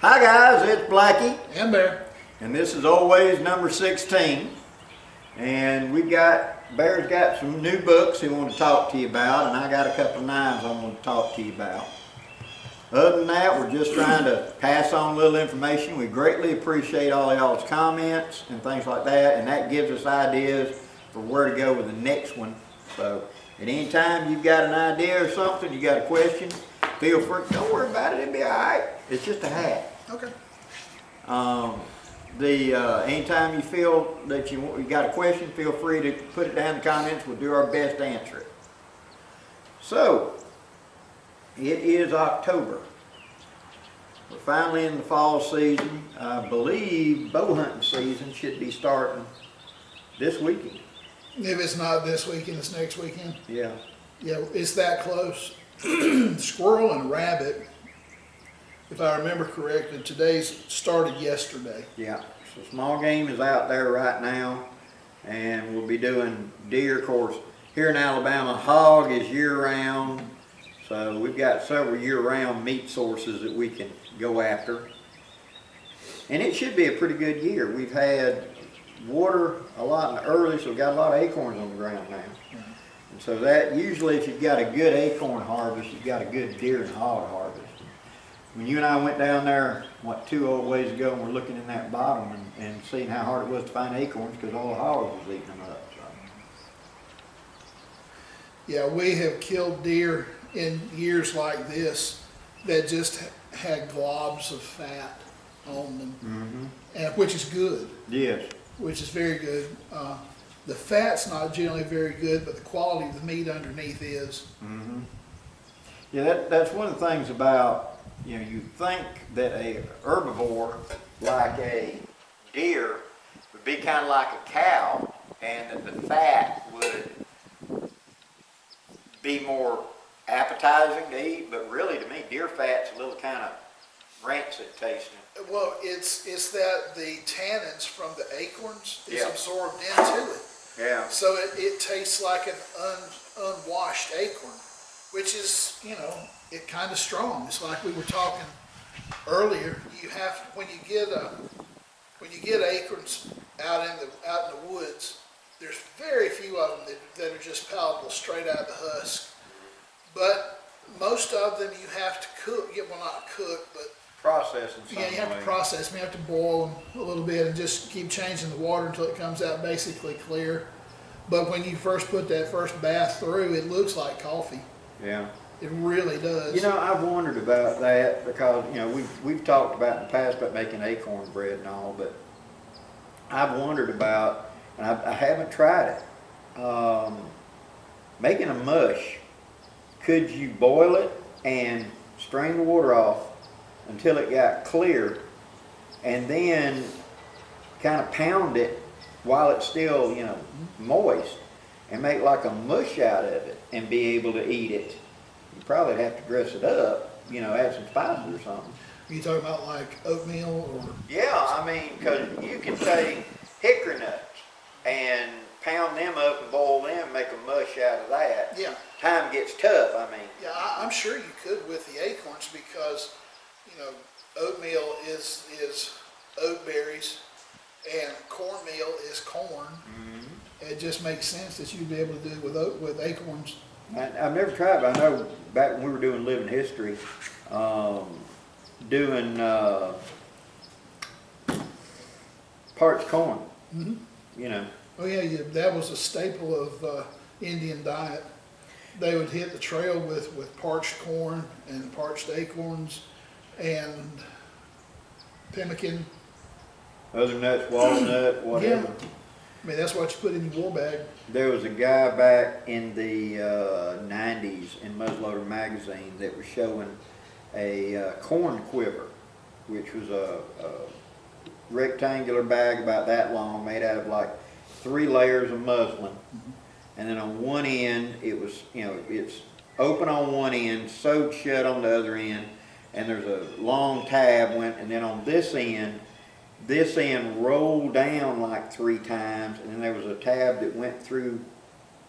Hi guys, it's Blackie. And Bear. And this is Old Wayz number 16. And Bear's got some new books he wants to talk to you about, and I got a couple of knives I want to talk to you about. Other than that, we're just trying to pass on a little information. We greatly appreciate all y'all's comments and things like that, and that gives us ideas for where to go with the next one. So at any time you've got an idea or something, you got a question, feel free. Don't worry about it, it'll be all right. It's just a hat. Okay. Anytime you feel that you got a question, feel free to put it down in the comments. We'll do our best to answer it. So, it is October. We're finally in the fall season. I believe bow hunting season should be starting this weekend. If it's not this weekend, it's next weekend. Yeah. Yeah, it's that close. Squirrel and rabbit, if I remember correctly, today's started yesterday. Yeah. So small game is out there right now, and we'll be doing deer. Of course, here in Alabama, hog is year-round. So we've got several year-round meat sources that we can go after. And it should be a pretty good year. We've had water a lot in the early, so we've got a lot of acorns on the ground now. And so that usually, if you've got a good acorn harvest, you've got a good deer and hog harvest. When you and I went down there, two old ways ago, and we're looking in that bottom and seeing how hard it was to find acorns because all the hogs was eating them up. So. Yeah, we have killed deer in years like this that just had globs of fat on them, and which is good. Yes. Which is very good. The fat's not generally very good, but the quality of the meat underneath is. Yeah, that's one of the things about, you think that a herbivore like a deer would be kind of like a cow, and that the fat would be more appetizing to eat, but really to me deer fat's a little kind of rancid tasting. Well, it's that the tannins from the acorns is Yeah. absorbed into it. Yeah. So it tastes like an unwashed acorn, which is, it kind of strong. It's like we were talking earlier. You have when you get acorns out in the woods, there's very few of them that are just palatable straight out of the husk. But most of them you have to cook. Well, not cook, but Process in some way. yeah, you have to process them. You have to boil them a little bit and just keep changing the water until it comes out basically clear. But when you first put that first bath through, it looks like coffee. Yeah. It really does. I've wondered about that because, we've talked about in the past about making acorn bread and all, but I've wondered about, and I haven't tried it, making a mush. Could you boil it and strain the water off until it got clear, and then kind of pound it while it's still, moist, and make like a mush out of it and be able to eat it? You probably have to dress it up, add some spices or something. Are you talking about like oatmeal or? Yeah, because you can take hickory nuts and pound them up and boil them and make a mush out of that. Yeah. Time gets tough, Yeah, I'm sure you could with the acorns because, oatmeal is oat berries and cornmeal is corn. It just makes sense that you'd be able to do it with acorns. I've never tried, but I know back when we were doing Living History, doing parched corn, Oh yeah, that was a staple of Indian diet. They would hit the trail with parched corn and parched acorns and pemmican. other nuts, walnut, whatever. Yeah. That's what you put in your war bag. There was a guy back in the 90s in Muzzleloader magazine that was showing a corn quiver, which was a rectangular bag about that long, made out of like 3 layers of muslin. And then on one end, it was, it's open on one end, sewed shut on the other end, and there's a long tab and then on this end rolled down like 3 times, and then there was a tab that went through,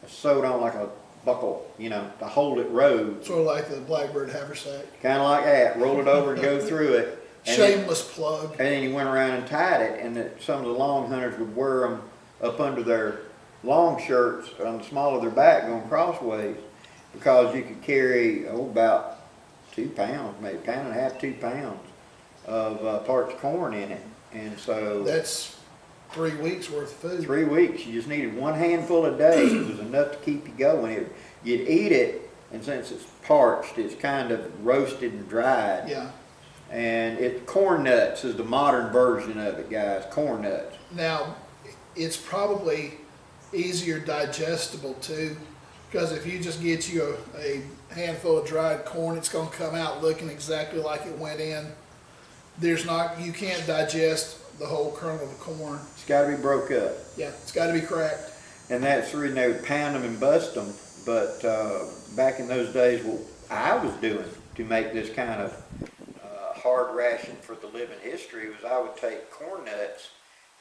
sewed on like a buckle, to hold it rode. Sort of like the blackbird haversack. Kind of like that. Roll it over and go through it. Shameless plug. And then you went around and tied it, and some of the long hunters would wear them up under their long shirts on the small of their back going crossways, because you could carry about 2 pounds, maybe a pound and a half, 2 pounds of parched corn in it. And so that's 3 weeks worth of food. 3 weeks, you just needed one handful a day. It was enough to keep you going. You'd eat it, and since it's parched, it's kind of roasted and dried. Yeah. And corn nuts is the modern version of it, guys. Corn nuts. Now, it's probably easier digestible too, because if you just get you a handful of dried corn, it's going to come out looking exactly like it went in. You can't digest the whole kernel of corn. It's got to be broke up. Yeah, it's got to be cracked. And that's the reason they would pound them and bust them. But back in those days, what I was doing to make this kind of hard ration for the living history was I would take corn nuts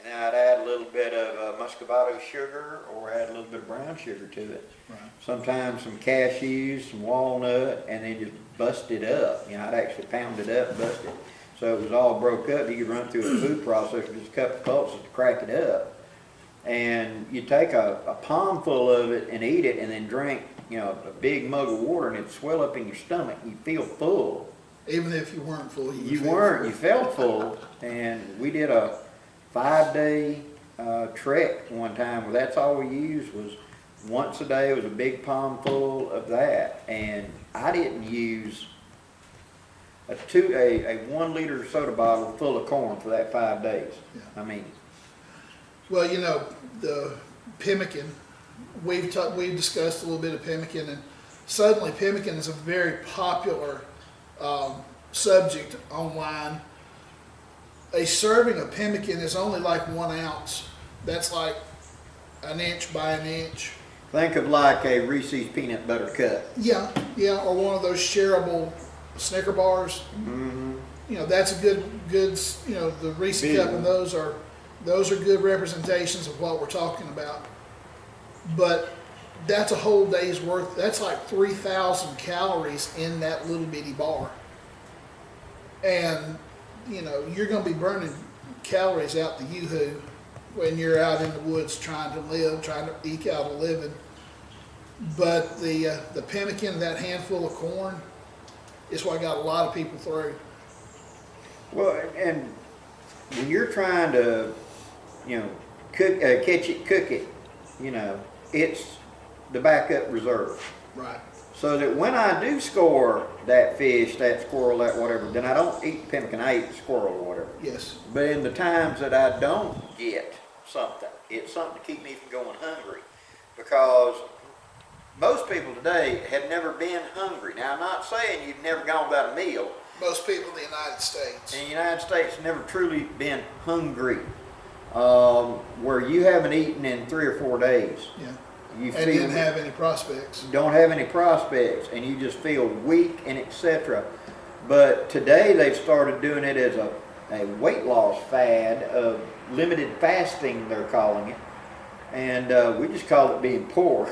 and I'd add a little bit of muscovado sugar, or add a little bit of brown sugar to it. Right. Sometimes some cashews, some walnut, and then just bust it up. I'd actually pound it up, bust it. So it was all broke up. You could run through a food processor, just a couple of pulses to crack it up. And you take a palm full of it and eat it, and then drink, a big mug of water, and it'd swell up in your stomach. You feel full. Even if you weren't full, you weren't. You felt full. And we did a 5-day trek one time where that's all we used was once a day. It was a big palm full of that, and I didn't use a 1 liter soda bottle full of corn for that 5 days. Yeah. I mean, well, the pemmican, we've discussed a little bit of pemmican, and suddenly pemmican is a very popular subject online. A serving of pemmican is only like 1 ounce. That's like 1 inch by 1 inch. think of like a Reese's peanut butter cup. Yeah, or one of those shareable Snicker bars. Mm-hmm. That's a good. The Reese Big cup one. and those are good representations of what we're talking about. But that's a whole day's worth. That's like 3,000 calories in that little bitty bar. And you're going to be burning calories out the yoo-hoo when you're out in the woods trying to eke out a living. But the pemmican, that handful of corn, is what got a lot of people through. Well, and when you're trying to, cook it, it's the backup reserve. Right. So that when I do score that fish, that squirrel, that whatever, then I don't eat the pemmican, I eat the squirrel or whatever. Yes. But in the times that I don't get something, it's something to keep me from going hungry. Because most people today have never been hungry. Now, I'm not saying you've never gone without a meal. Most people in the United States. In the United States have never truly been hungry, where you haven't eaten in 3 or 4 days. Yeah. You And didn't have any prospects. don't have any prospects, and you just feel weak and etc. But today they've started doing it as a weight loss fad of limited fasting, they're calling it, and we just call it being poor.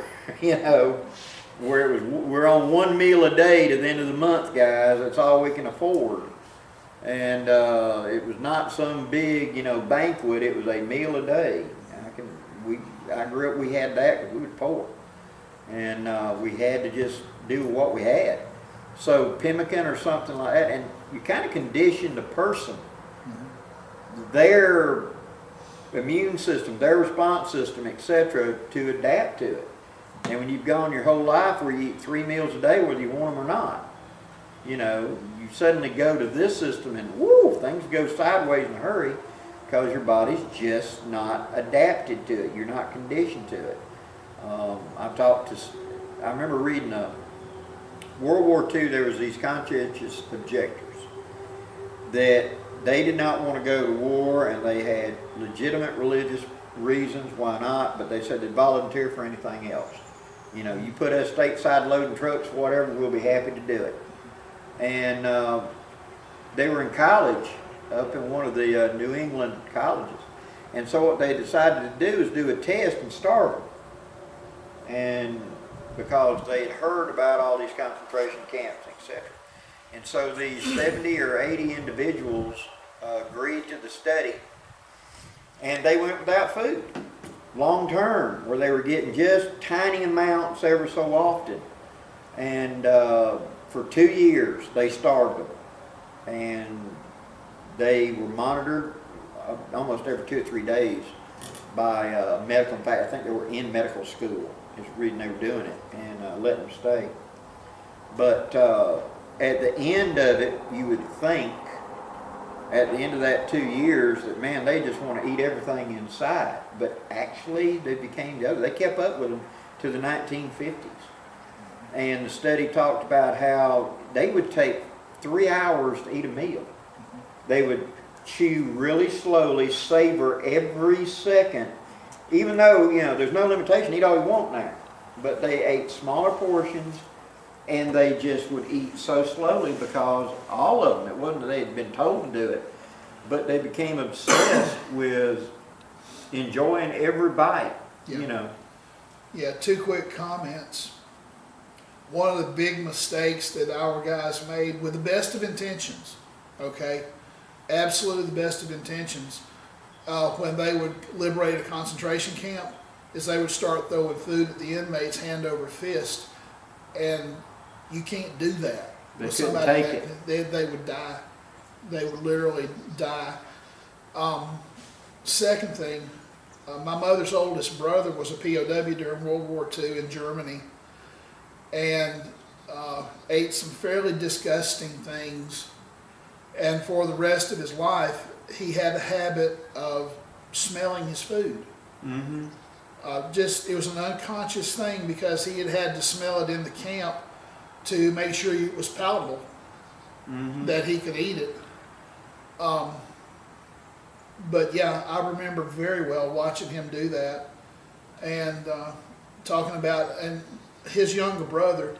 Where we're on 1 meal a day to the end of the month, guys. That's all we can afford. And it was not some big, banquet. It was a meal a day. I grew up, we had that because we were poor. And we had to just do what we had. So pemmican or something like that, and you kind of condition the person, their immune system, their response system, etc., to adapt to it. And when you've gone your whole life where you eat 3 meals a day, whether you want them or not, you suddenly go to this system and things go sideways in a hurry because your body's just not adapted to it. You're not conditioned to it. I remember reading World War II, there was these conscientious objectors that they did not want to go to war, and they had legitimate religious reasons why not, but they said they'd volunteer for anything else. You put us stateside loading trucks, whatever, we'll be happy to do it. And they were in college up in one of the New England colleges. And so what they decided to do is do a test and starve them. And because they had heard about all these concentration camps, etc. And so these 70 or 80 individuals agreed to the study, and they went without food long term, where they were getting just tiny amounts ever so often. And for 2 years they starved them, and they were monitored almost every 2 or 3 days by medical. In fact, I think they were in medical school. Is the reason they were doing it, and letting them stay. But at the end of it, you would think, at the end of that 2 years, that man, they just want to eat everything in sight. But actually, they became the other. They kept up with them to the 1950s. And the study talked about how they would take 3 hours to eat a meal. They would chew really slowly, savor every second, even though, you know, there's no limitation, eat all you want now. But they ate smaller portions, and they just would eat so slowly, because all of them, it wasn't that they had been told to do it, but they became obsessed with enjoying every bite, you know. Yeah, 2 quick comments. One of the big mistakes that our guys made, with the best of intentions, okay, absolutely the best of intentions, when they would liberate a concentration camp, is they would start throwing food at the inmates hand over fist, and you can't do that. They couldn't take it. They would die. They would literally die. Second thing, my mother's oldest brother was a POW during World War II in Germany, and ate some fairly disgusting things. And for the rest of his life, he had a habit of smelling his food. Mm-hmm. It was an unconscious thing, because he had to smell it in the camp to make sure it was palatable, that he could eat it. But yeah, I remember very well watching him do that, and talking about, and his younger brother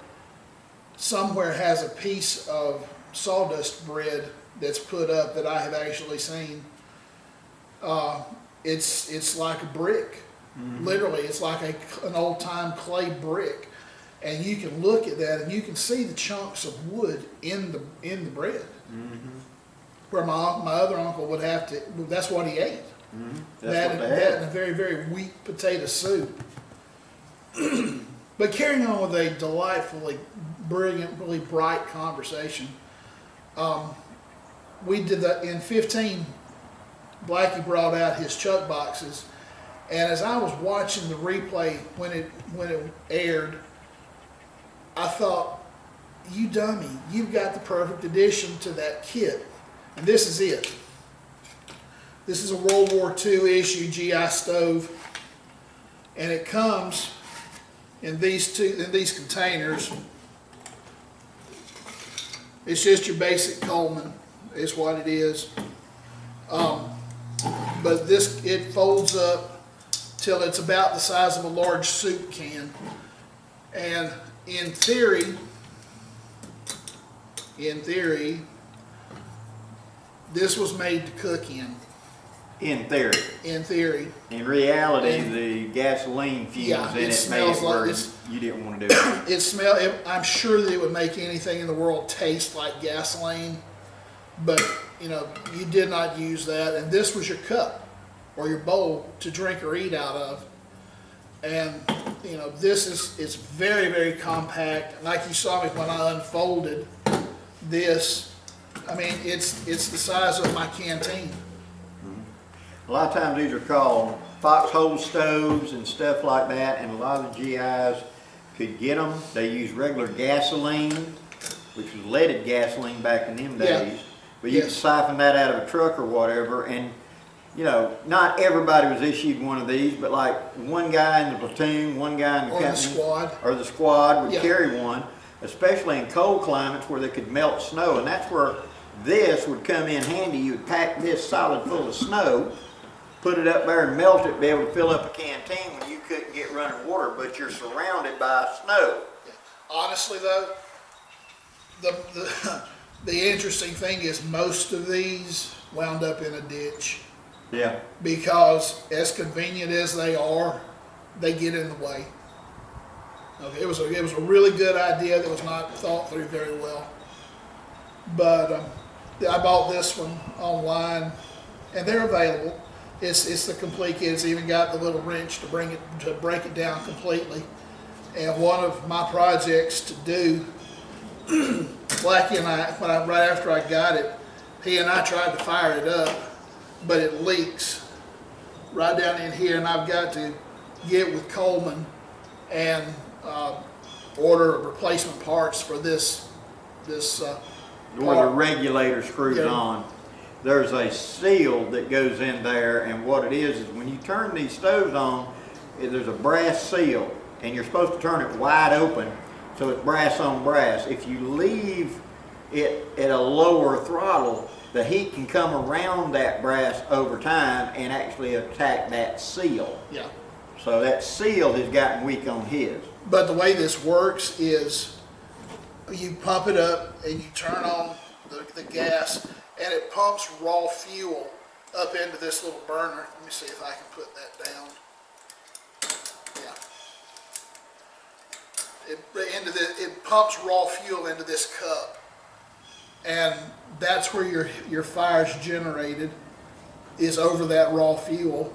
somewhere has a piece of sawdust bread that's put up that I have actually seen. It's like a brick. Literally, it's like an old-time clay brick, and you can look at that and you can see the chunks of wood in the bread. Where my other uncle would have to. That's what he ate. That and a very, very weak potato soup. But carrying on with a delightfully, brilliantly bright conversation, we did that in 15. Blackie brought out his chuck boxes, and as I was watching the replay when it aired, I thought, you dummy, you've got the perfect addition to that kit. And this is it. This is a World War II issue GI stove, and it comes in these containers. It's just your basic Coleman, is what it is. But it folds up till it's about the size of a large soup can. And in theory, this was made to cook in. In theory. In theory. In reality, the gasoline fumes in it made it where you didn't want to do it. I'm sure that it would make anything in the world taste like gasoline, but you know, you did not use that, and this was your cup or your bowl to drink or eat out of. And you know, it's very, very compact. Like you saw me when I unfolded this. I mean, it's the size of my canteen. A lot of times these are called foxhole stoves and stuff like that, and a lot of the GIs could get them. They use regular gasoline, which was leaded gasoline back in them days. But you can siphon that out of a truck or whatever, and you know, not everybody was issued one of these, but like one guy in the platoon, one guy in the company, or the squad would carry one, especially in cold climates where they could melt snow, and that's where this would come in handy. You would pack this solid full of snow, put it up there and melt it, be able to fill up a canteen when you couldn't get running water, but you're surrounded by snow. Honestly though, the interesting thing is most of these wound up in a ditch. Yeah. Because as convenient as they are, they get in the way. Okay, it was a really good idea that was not thought through very well. But I bought this one online, and they're available. It's the complete kit. It's even got the little wrench to break it down completely. And one of my projects to do, Blackie and I, right after I got it, he and I tried to fire it up, but it leaks right down in here, and I've got to get with Coleman and order replacement parts for this. Where the regulator screws on, there's a seal that goes in there, and what it is when you turn these stoves on, there's a brass seal, and you're supposed to turn it wide open, so it's brass on brass. If you leave it at a lower throttle, the heat can come around that brass over time and actually attack that seal. Yeah. So that seal has gotten weak on his. But the way this works is you pump it up and you turn on the gas, and it pumps raw fuel up into this little burner. Let me see if I can put that down. Yeah. It pumps raw fuel into this cup, and that's where your fire's generated, is over that raw fuel.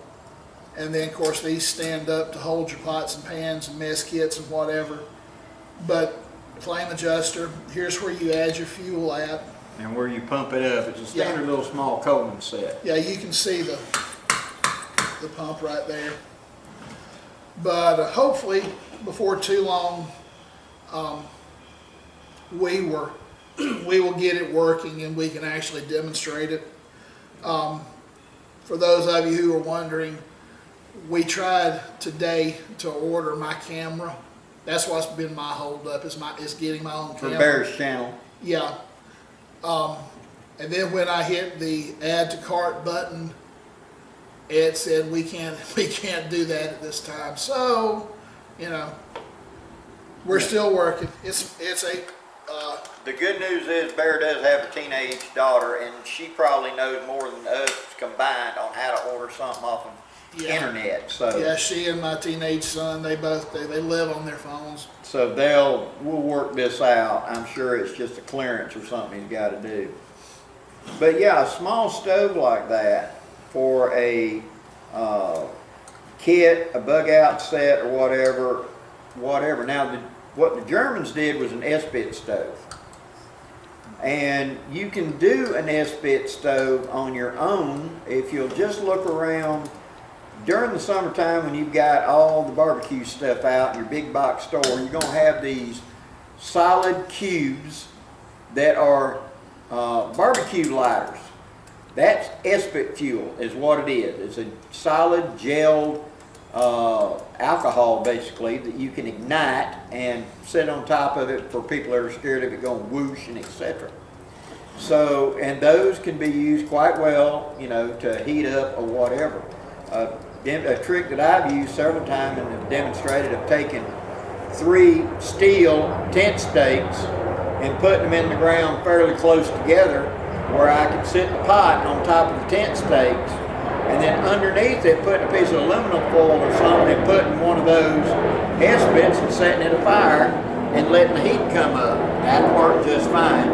And then of course these stand up to hold your pots and pans and mess kits and whatever. But flame adjuster, here's where you add your fuel at. And where you pump it up, it's a standard little small Coleman set. Yeah, you can see the pump right there. But hopefully before too long, we will get it working and we can actually demonstrate it. For those of you who are wondering, we tried today to order my camera. That's what's been my hold up, is getting my own camera. For Bear's channel. Yeah. And then when I hit the add to cart button, it said we can't do that at this time. So, you know, we're still working. It's a The good news is Bear does have a teenage daughter, and she probably knows more than us combined on how to order something off of the internet. So yeah, she and my teenage son, they live on their phones. So we'll work this out. I'm sure it's just a clearance or something he's got to do. But yeah, a small stove like that for a kit, a bug out set, or whatever. Now, what the Germans did was an S-bit stove. And you can do an S-bit stove on your own if you'll just look around during the summertime when you've got all the barbecue stuff out in your big box store. You're going to have these solid cubes that are barbecue lighters. That's S-bit fuel is what it is. It's a solid gelled alcohol basically that you can ignite and sit on top of it for people that are scared of it going whoosh and etc. So, and those can be used quite well, you know, to heat up or whatever. A trick that I've used several times and have demonstrated of taking 3 steel tent stakes and putting them in the ground fairly close together where I can sit the pot on top of the tent stakes, and then underneath it putting a piece of aluminum foil or something and putting one of those S-bits and setting it afire and letting the heat come up. That worked just fine.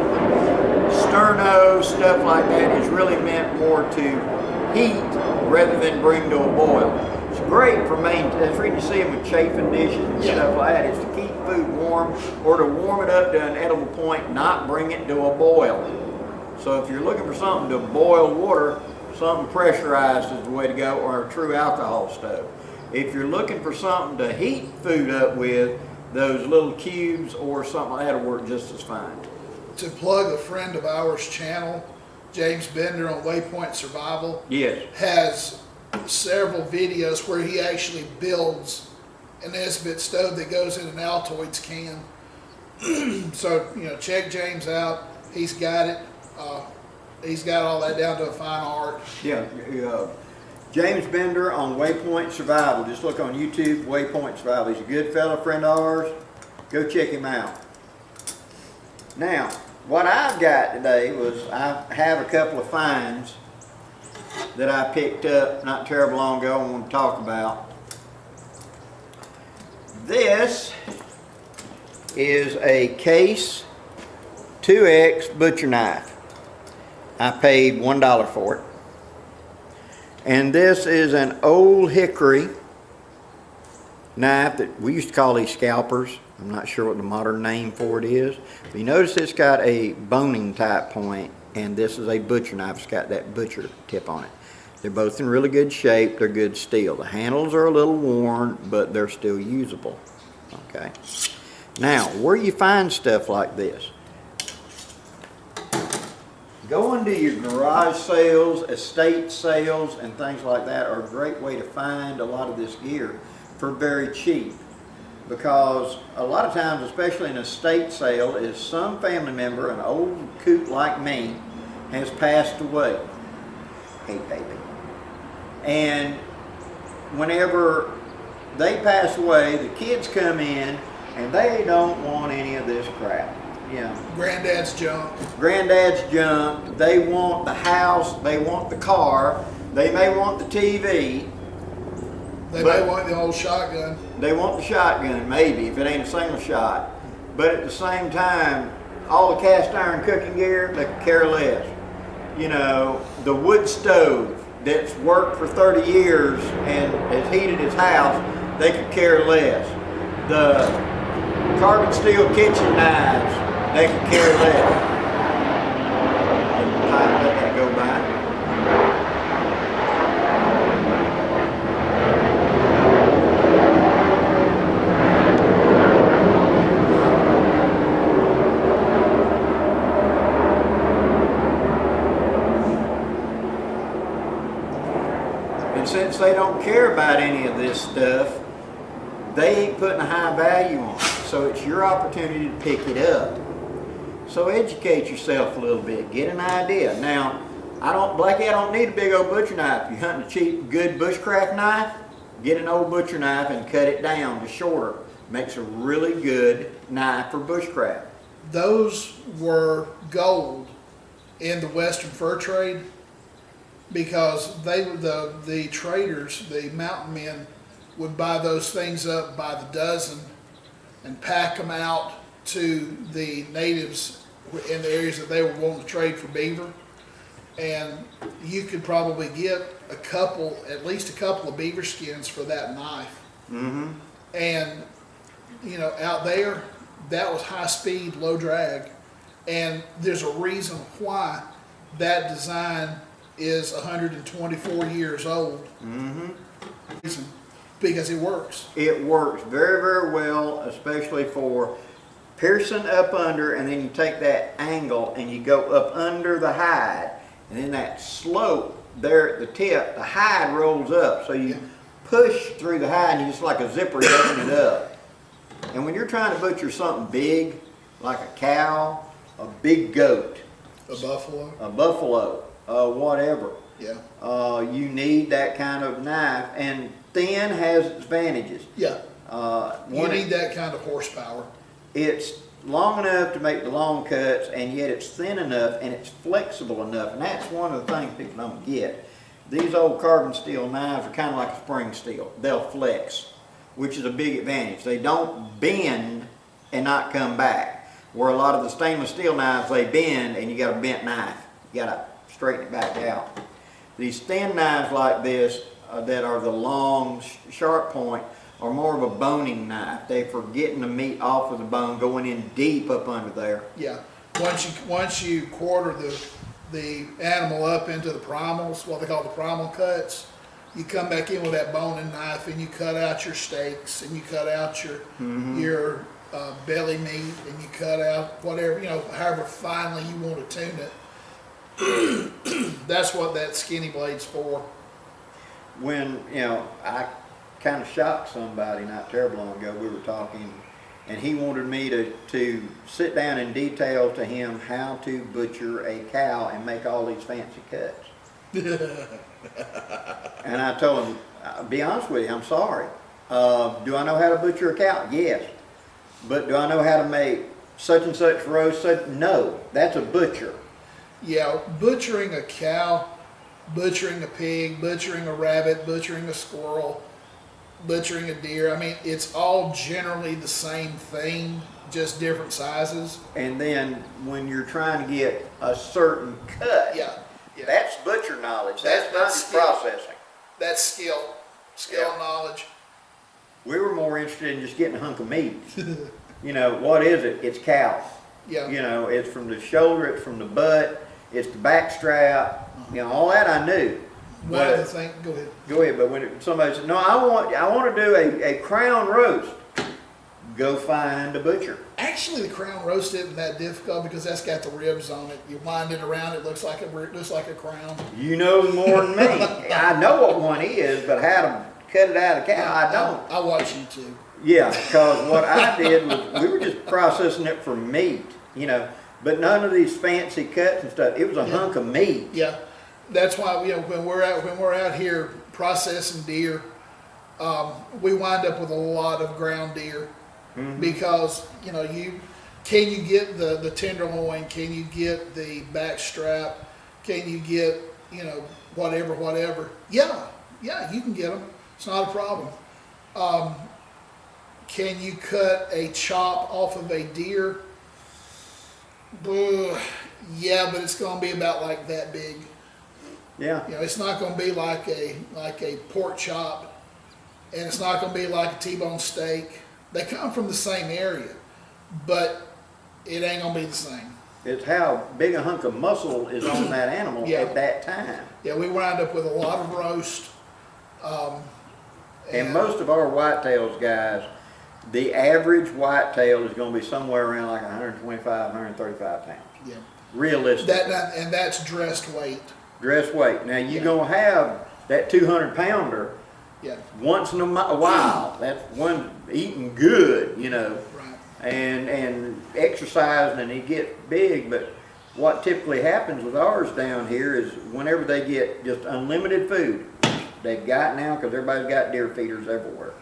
Sterno, stuff like that is really meant more to heat rather than bring to a boil. It's great for that's where you see them with chafing dishes and stuff like that. It's to keep food warm or to warm it up to an edible point, not bring it to a boil. So if you're looking for something to boil water, something pressurized is the way to go, or a true alcohol stove. If you're looking for something to heat food up with, those little cubes or something like that will work just as fine. To plug a friend of ours' channel, James Bender on Waypoint Survival, yes, has several videos where he actually builds an S-bit stove that goes in an Altoids can. So, you know, check James out. He's got it. He's got all that down to a fine art. Yeah, James Bender on Waypoint Survival. Just look on YouTube, Waypoint Survival. He's a good fellow, friend of ours. Go check him out. Now, what I've got today was I have a couple of finds that I picked up not terribly long ago I want to talk about. This is a case 2X butcher knife. I paid $1 for it. And this is an old hickory knife that we used to call these scalpers. I'm not sure what the modern name for it is. But you notice it's got a boning type point, and this is a butcher knife. It's got that butcher tip on it. They're both in really good shape. They're good steel. The handles are a little worn, but they're still usable. Okay. Now, where you find stuff like this? Going to your garage sales, estate sales, and things like that are a great way to find a lot of this gear for very cheap. Because a lot of times, especially in an estate sale, is some family member, an old coot like me, has passed away. Hey, baby. And whenever they pass away, the kids come in and they don't want any of this crap. You know, Granddad's junk. Granddad's junk. They want the house. They want the car. They may want the TV. They may want the old shotgun. They want the shotgun, maybe, if it ain't a single shot. But at the same time, all the cast iron cooking gear, they could care less. You know, the wood stove that's worked for 30 years and has heated his house, they could care less. The carbon steel kitchen knives, they could care less. Let that go by. And since they don't care about any of this stuff, they ain't putting a high value on it. So it's your opportunity to pick it up. So educate yourself a little bit, get an idea. Now, Blackie, I don't need a big old butcher knife. If you're hunting a cheap, good bushcraft knife, get an old butcher knife and cut it down to shorter. Makes a really good knife for bushcraft. Those were gold in the Western fur trade because the traders, the mountain men, would buy those things up by the dozen and pack them out to the natives in the areas that they were wanting to trade for beaver. And you could probably get at least a couple of beaver skins for that knife. Mm-hmm. And, you know, out there, that was high speed, low drag. And there's a reason why that design is 124 years old. Mm-hmm. Because it works. It works very, very well, especially for piercing up under, and then you take that angle and you go up under the hide, and then that slope there at the tip, the hide rolls up. So you push through the hide and you just like a zipper, you open it up. And when you're trying to butcher something big, like a cow, a big goat, A buffalo, whatever, yeah, you need that kind of knife. And thin has its advantages. Yeah. You need that kind of horsepower. It's long enough to make the long cuts, and yet it's thin enough and it's flexible enough. And that's one of the things people don't get. These old carbon steel knives are kind of like a spring steel. They'll flex, which is a big advantage. They don't bend and not come back. Where a lot of the stainless steel knives, they bend and you got a bent knife. You got to straighten it back out. These thin knives like this that are the long, sharp point are more of a boning knife. They're for getting the meat off of the bone, going in deep up under there. Yeah. Once you quarter the animal up into the primals, what they call the primal cuts, you come back in with that boning knife and you cut out your steaks and you cut out your belly meat and you cut out whatever, you know, however finely you want to tune it. That's what that skinny blade's for. When, you know, I kind of shocked somebody not terribly long ago, we were talking, and he wanted me to sit down and detail to him how to butcher a cow and make all these fancy cuts. And I told him, I'll be honest with you, I'm sorry. Do I know how to butcher a cow? Yes. But do I know how to make such and such roast? No, that's a butcher. Yeah, butchering a cow, butchering a pig, butchering a rabbit, butchering a squirrel, butchering a deer. I mean, it's all generally the same thing, just different sizes. And then when you're trying to get a certain cut, Yeah. that's butcher knowledge. That's not just skill. processing. That's skill, Yeah. knowledge. We were more interested in just getting a hunk of meat. You know, what is it? It's cow. Yeah. You know, it's from the shoulder, it's from the butt, it's the back strap. You know, all that I knew. One of the But, things, go ahead. go ahead, but when somebody said, no, I want to do a crown roast, go find a butcher. Actually, the crown roast isn't that difficult because that's got the ribs on it. You wind it around, it looks like a crown. You know more than me. I know what one is, but how to cut it out of cow, I don't. I watch YouTube. Yeah, because what I did was we were just processing it for meat, you know, but none of these fancy cuts and stuff. It was a hunk of meat. Yeah, that's why when we're out here processing deer, we wind up with a lot of ground deer because can you get the tenderloin? Can you get the back strap? Can you get whatever? Yeah, you can get them. It's not a problem. Can you cut a chop off of a deer? Yeah, but it's going to be about like that big. Yeah. It's not going to be like a pork chop, and it's not going to be like a T-bone steak. They come from the same area, but it ain't going to be the same. It's how big a hunk of muscle is on that animal at that time. Yeah, we wind up with a lot of roast. And most of our whitetails guys, the average whitetail is going to be somewhere around like 125, 135 pounds. Yeah. Realistic. And that's dressed weight. Dress weight. Now you're going to have that 200 pounder Yeah. once in a while. That's one eating good, you know, Right. and exercising, and he get big. But what typically happens with ours down here is whenever they get just unlimited food, they've got now, because everybody's got deer feeders everywhere.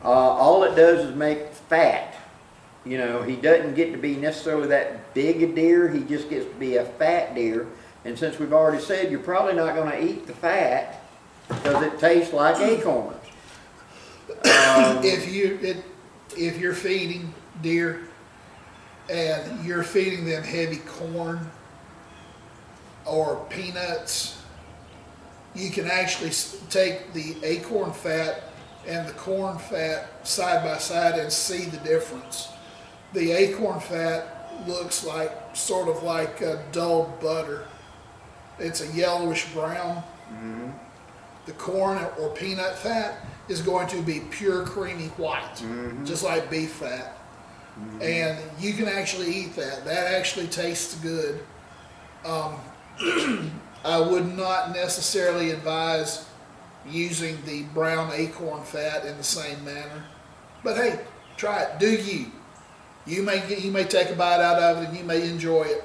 All it does is make fat. You know, he doesn't get to be necessarily that big a deer. He just gets to be a fat deer. And since we've already said you're probably not going to eat the fat because it tastes like acorns. If you're feeding deer and you're feeding them heavy corn or peanuts, you can actually take the acorn fat and the corn fat side by side and see the difference. The acorn fat looks sort of like dull butter. It's a yellowish brown. Mm-hmm. The corn or peanut fat is going to be pure creamy white, just like beef fat. And you can actually eat that. That actually tastes good. I would not necessarily advise using the brown acorn fat in the same manner. But hey, try it. Do you? You may take a bite out of it and you may enjoy it.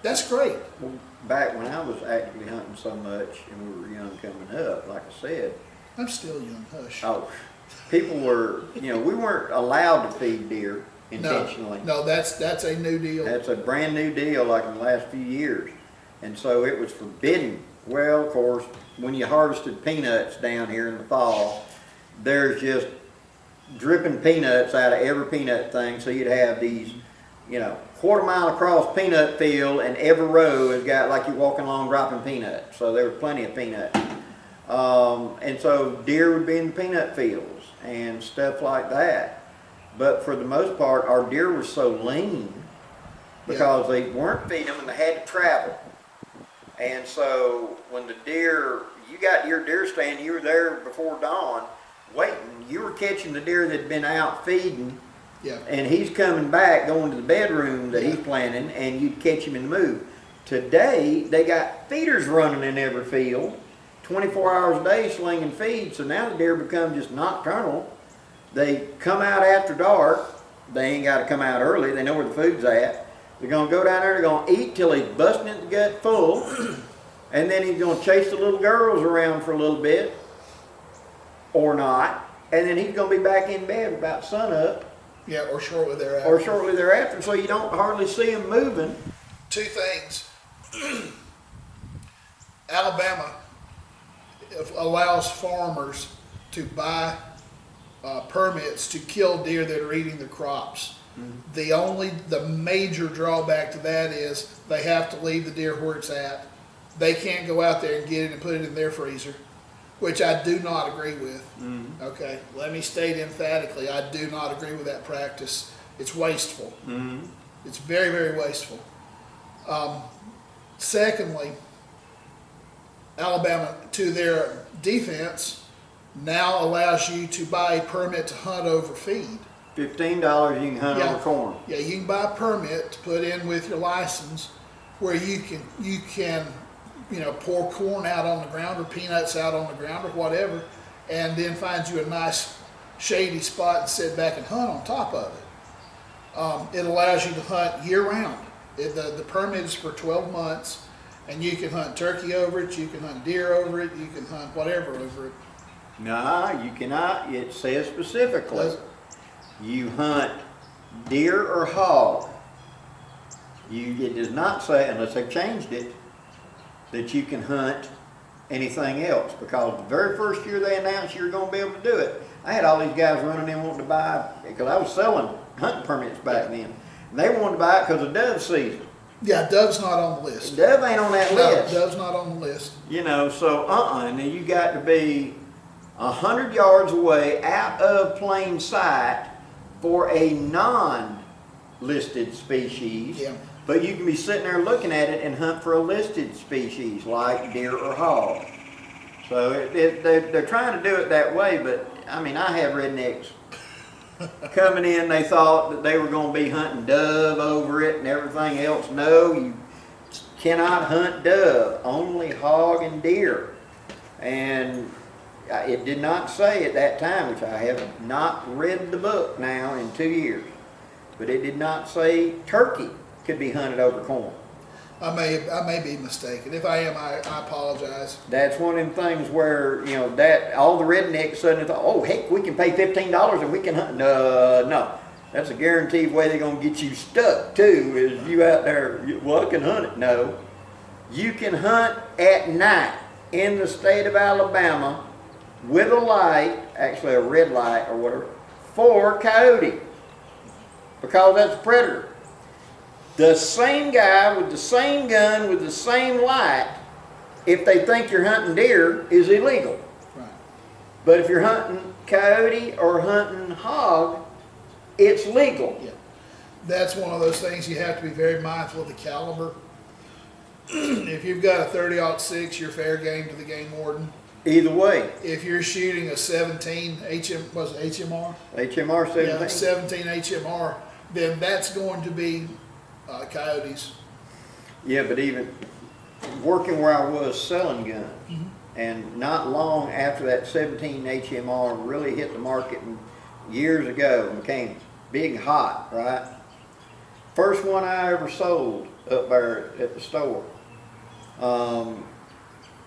That's great. Well, back when I was actively hunting so much and we were young coming up, like I said, I'm still young, hush. oh, people were, we weren't allowed to feed deer intentionally. No, that's a new deal. That's a brand new deal, like in the last few years. And so it was forbidden. Well, of course, when you harvested peanuts down here in the fall, there's just dripping peanuts out of every peanut thing. So you'd have these, quarter-mile across peanut field, and every row has got like you're walking along dropping peanuts. So there was plenty of peanuts. And so deer would be in the peanut fields and stuff like that. But for the most part, our deer were so lean because they weren't feeding them and they had to travel. And so when you got your deer stand, you were there before dawn waiting. You were catching the deer that had been out feeding. Yeah. And he's coming back, going to the bedroom that he's planning, and you'd catch him in the move. Today, they got feeders running in every field, 24 hours a day slinging feed, so now the deer become just nocturnal. They come out after dark. They ain't got to come out early. They know where the food's at. They're going to go down there, they're going to eat till he's busting at the gut full, and then he's going to chase the little girls around for a little bit, or not, and then he's going to be back in bed about sunup. Yeah, or shortly thereafter. So you don't hardly see him moving. Two things. Alabama allows farmers to buy permits to kill deer that are eating the crops. The major drawback to that is they have to leave the deer where it's at. They can't go out there and get it and put it in their freezer, which I do not agree with. Okay, let me state emphatically, I do not agree with that practice. It's wasteful. It's very, very wasteful. Secondly, Alabama, to their defense, now allows you to buy a permit to hunt over feed. $15 you can hunt over corn. Yeah, you can buy a permit to put in with your license where you can pour corn out on the ground or peanuts out on the ground or whatever, and then find you a nice shady spot and sit back and hunt on top of it. It allows you to hunt year round. The permit is for 12 months, and you can hunt turkey over it, you can hunt deer over it, you can hunt whatever over it. No, you cannot. It says specifically, Does it? you hunt deer or hog. It does not say, unless they've changed it, that you can hunt anything else. Because the very first year they announced you were going to be able to do it, I had all these guys running in wanting to buy, because I was selling hunting permits back then. And they wanted to buy it because of dove season. Yeah, dove's not on the list. Dove ain't on that list. Dove's not on the list. So and then you got to be 100 yards away out of plain sight for a non-listed species. Yeah. But you can be sitting there looking at it and hunt for a listed species like deer or hog. So they're trying to do it that way, but I mean, I have rednecks coming in, they thought that they were going to be hunting dove over it and everything else. No, you cannot hunt dove, only hog and deer. And it did not say at that time, which I have not read the book now in 2 years, but it did not say turkey could be hunted over corn. I may be mistaken. If I am, I apologize. That's one of them things where, that all the rednecks suddenly thought, oh, heck, we can pay $15 and we can hunt. No. That's a guaranteed way they're going to get you stuck, too, is you out there, well, I can hunt it. No. You can hunt at night in the state of Alabama with a light, actually a red light or whatever, for coyote, because that's a predator. The same guy with the same gun with the same light, if they think you're hunting deer, is illegal. Right. But if you're hunting coyote or hunting hog, it's legal. Yeah. That's one of those things you have to be very mindful of the caliber. If you've got a 30-06, you're fair game to the game warden. Either way. If you're shooting a 17 was it HMR? HMR 17. Yeah, 17 HMR, then that's going to be coyotes. Yeah, but even working where I was selling guns, and not long after that 17 HMR really hit the market years ago and became big and hot, right? First one I ever sold up there at the store.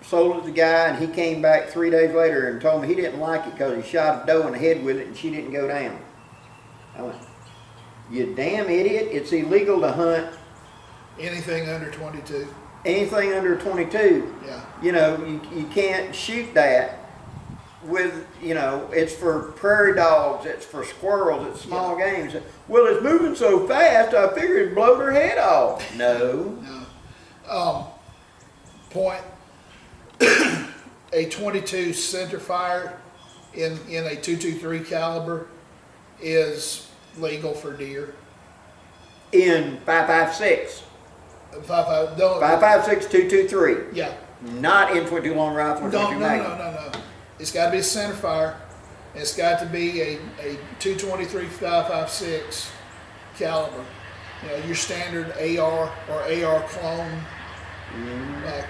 Sold it to the guy, and he came back 3 days later and told me he didn't like it because he shot a doe in the head with it and she didn't go down. I went, you damn idiot, it's illegal to hunt Anything under 22. anything under 22. Yeah. You can't shoot that with, it's for prairie dogs, it's for squirrels, it's small games. Well, it's moving so fast, I figured it'd blow their head off. No. Point. A 22 center fire in a 223 caliber is legal for deer. In 5.56. 5.5. Don't. 5.56 223. Yeah. Not in 22 long rifle or No. 22 magnum. It's got to be a center fire. It's got to be a 223 5.56 caliber. Your standard AR or AR clone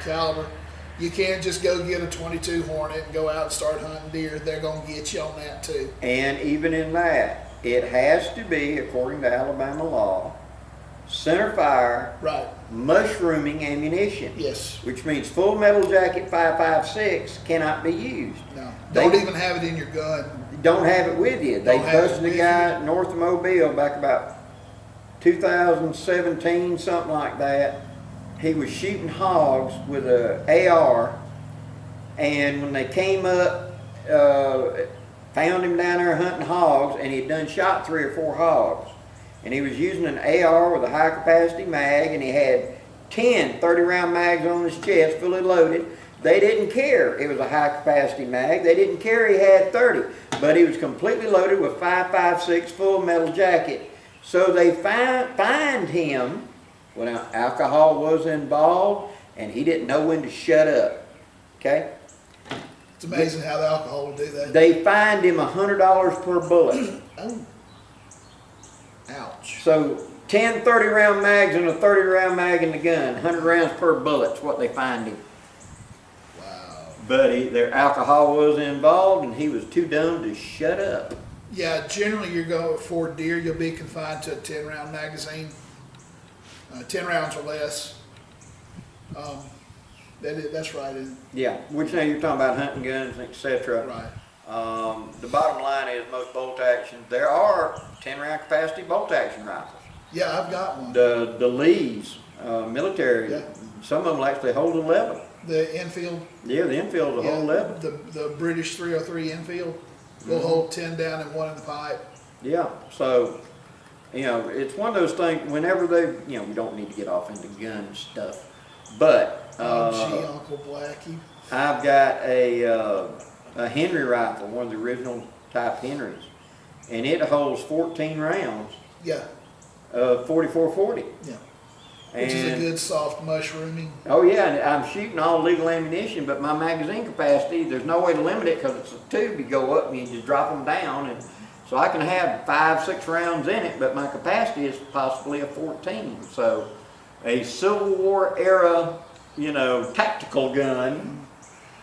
caliber. You can't just go get a 22 Hornet and go out and start hunting deer. They're going to get you on that too. And even in that, it has to be, according to Alabama law, center fire, Right. mushrooming ammunition. Yes. Which means full metal jacket 5.56 cannot be used. No. They Don't even have it in your gun. don't have it with you. They Don't have it busted a with guy north of Mobile back about 2017, something like that. He was shooting hogs with a AR, and when they came up found him down there hunting hogs, and he'd done shot 3 or 4 hogs. And he was using an AR with a high capacity mag, and he had 10 30-round mags on his chest, fully loaded. They didn't care it was a high capacity mag. They didn't care he had 30, but he was completely loaded with 5.56 full metal jacket. So they fined him when alcohol was involved, and he didn't know when to shut up. Okay? It's amazing how the alcohol will do that. They fined him $100 per bullet. Oh. Ouch. So 10 30-round mags and a 30-round mag in the gun, 100 rounds per bullet's what they fined him. Wow. But their alcohol was involved, and he was too dumb to shut up. Yeah, generally you're going for deer, you'll be confined to a 10-round magazine, 10 rounds or less. That's right. Yeah, which now you're talking about hunting guns, etc. Right. The bottom line is most bolt action. There are 10-round capacity bolt action rifles. Yeah, I've got one. The Lees, military, Yeah. some of them will actually hold 11. The Enfield. Yeah, the Enfield's a whole 11. The British 303 Enfield will hold 10 down and 1 in the pipe. Yeah, so, it's one of those things, whenever we don't need to get off into gun stuff, but Gee, Uncle Blackie. I've got a Henry rifle, one of the original type Henrys, and it holds 14 rounds Yeah. of 44-40. Yeah. Which is a And good soft mushrooming. oh yeah, and I'm shooting all legal ammunition, but my magazine capacity, there's no way to limit it because it's a tube. You go up and you just drop them down, and so I can have 5-6 rounds in it, but my capacity is possibly a 14. So a Civil War era, tactical gun,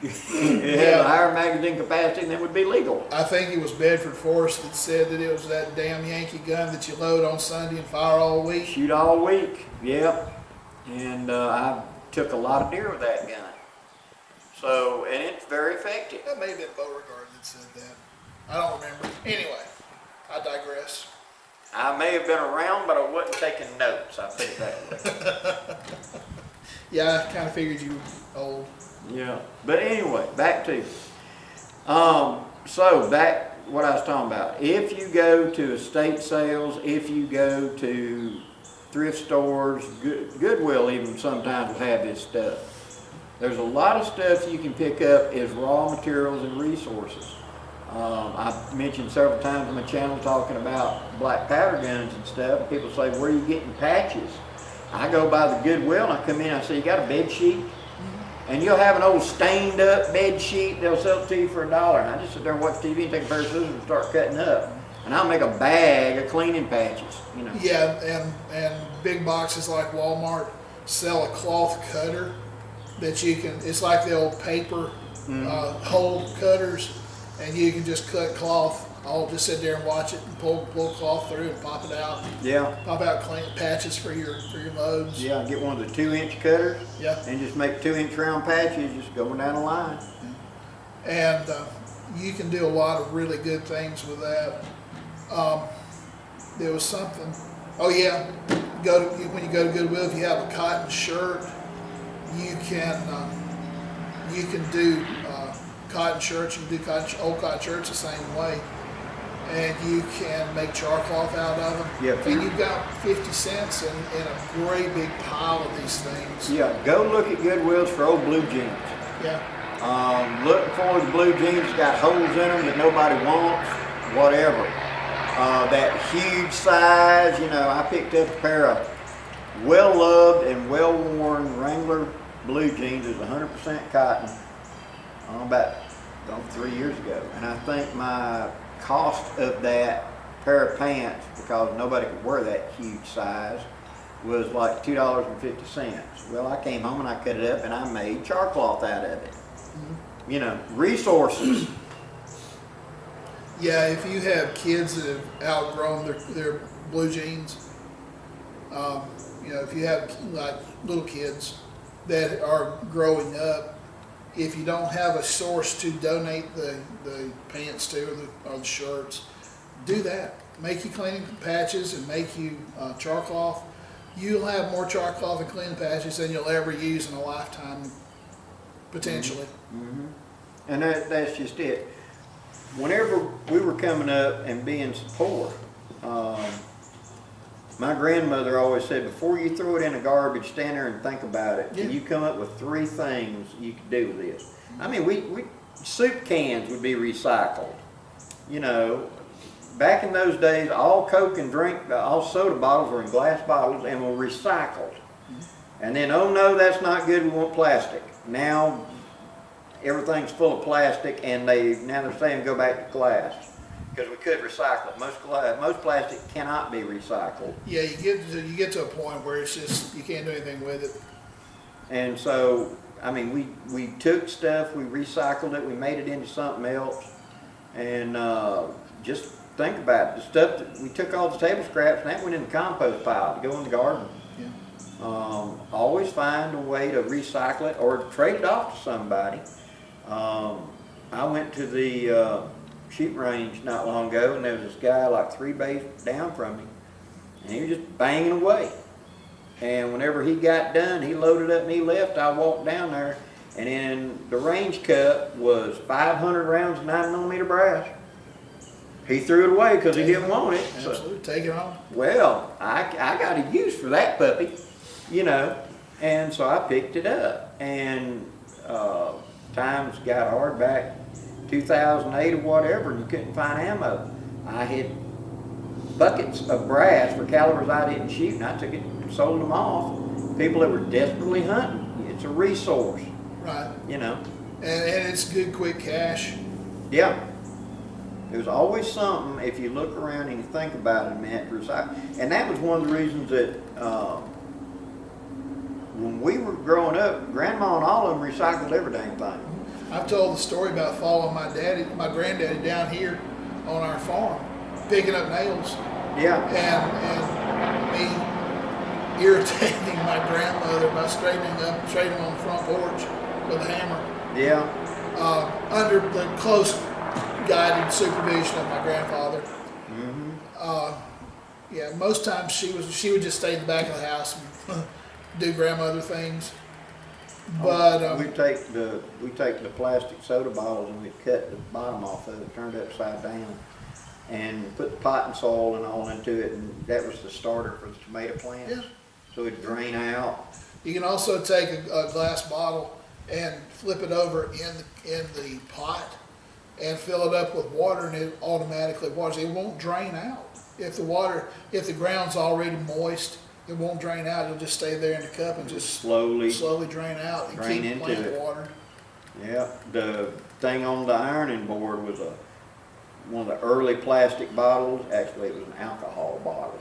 it has a higher magazine capacity than would be legal. I think it was Bedford Forrest that said that it was that damn Yankee gun that you load on Sunday and fire all week. Shoot all week, yep. And I took a lot of deer with that gun. So, and it's very effective. That may have been Beauregard that said that. I don't remember. Anyway, I digress. I may have been around, but I wasn't taking notes, I'll put it that way. Yeah, I kind of figured you were old. Yeah, but anyway, back to back what I was talking about. If you go to estate sales, if you go to thrift stores, Goodwill even sometimes will have this stuff. There's a lot of stuff you can pick up as raw materials and resources. I've mentioned several times on my channel talking about black powder guns and stuff. People say, where are you getting patches? I go by the Goodwill and I come in and I say, you got a bed sheet? And you'll have an old stained up bed sheet, they'll sell it to you for $1. And I just sit there and watch TV and take a pair of scissors and start cutting up. And I'll make a bag of cleaning patches, Yeah, and big boxes like Walmart sell a cloth cutter that you can, it's like the old paper hole cutters, and you can just cut cloth. I'll just sit there and watch it and pull cloth through and pop it out. Yeah. Pop out clean patches for your loads. Yeah, get one of the 2-inch cutters. Yeah. And just make 2-inch round patches, just going down the line. And you can do a lot of really good things with that. There was something. Oh yeah, when you go to Goodwill, if you have a cotton shirt, you can do cotton shirts. You can do old cotton shirts the same way. And you can make charcloth out of them. Yeah. And you've got 50 cents in a great big pile of these things. Yeah, go look at Goodwills for old blue jeans. Yeah. Look for the blue jeans that got holes in them that nobody wants, whatever. That huge size, I picked up a pair of well-loved and well-worn Wrangler blue jeans. It was 100% cotton about 3 years ago. And I think my cost of that pair of pants, because nobody could wear that huge size, was like $2.50. Well, I came home and I cut it up and I made charcloth out of it. Resources. Yeah, if you have kids that have outgrown their blue jeans, if you have like little kids that are growing up, if you don't have a source to donate the pants to or the shirts, do that. Make you cleaning patches and make you charcloth. You'll have more charcloth and cleaning patches than you'll ever use in a lifetime, potentially. And that's just it. whenever we were coming up and being poor, my grandmother always said, before you throw it in the garbage, stand there and think about it. Yeah. And you come up with 3 things you could do with this. I mean, we soup cans would be recycled. You know, back in those days, all Coke and all soda bottles were in glass bottles and were recycled. And then, oh no, that's not good, we want plastic. Now, everything's full of plastic, and now they're saying go back to glass. Because we could recycle it. Most plastic cannot be recycled. Yeah, you get to a point where it's just, you can't do anything with it. And so, I mean, we took stuff, we recycled it, we made it into something else. And just think about it. The stuff that we took, all the table scraps, and that went in the compost pile to go in the garden. Yeah. Always find a way to recycle it or trade it off to somebody. I went to the shooting range not long ago, and there was this guy like 3 bays down from me, and he was just banging away. And whenever he got done, he loaded up and he left. I walked down there, and in the range cup was 500 rounds of 9mm brass. He threw it away because he didn't want it. Absolutely, take it on. Well, I got a use for that puppy, you know, and so I picked it up. And times got hard back 2008 or whatever, and you couldn't find ammo. I had buckets of brass for calibers I didn't shoot, and I took it and sold them off. People that were desperately hunting. It's a resource. Right. You know. And it's good, quick cash. Yeah. There's always something, if you look around and you think about it a minute, to recycle. And that was one of the reasons that when we were growing up, Grandma and all of them recycled every dang thing. I've told the story about following my granddaddy down here on our farm, picking up nails. Yeah. And me irritating my grandmother by straightening on the front porch with a hammer. Yeah. Under the close guided supervision of my grandfather. Mm-hmm. Yeah, most times she would just stay in the back of the house and do grandmother things. But we take the plastic soda bottles and we cut the bottom off of it, turned it upside down, and put the potting soil and all into it, and that was the starter for the tomato plants. Yeah. So it'd drain out. You can also take a glass bottle and flip it over in the pot and fill it up with water, and it automatically waters. It won't drain out. If the ground's already moist, it won't drain out. It'll just stay there in the cup and just slowly drain out and drain keep the plant into it. watered. Yeah. The thing on the ironing board was one of the early plastic bottles. Actually, it was an alcohol bottle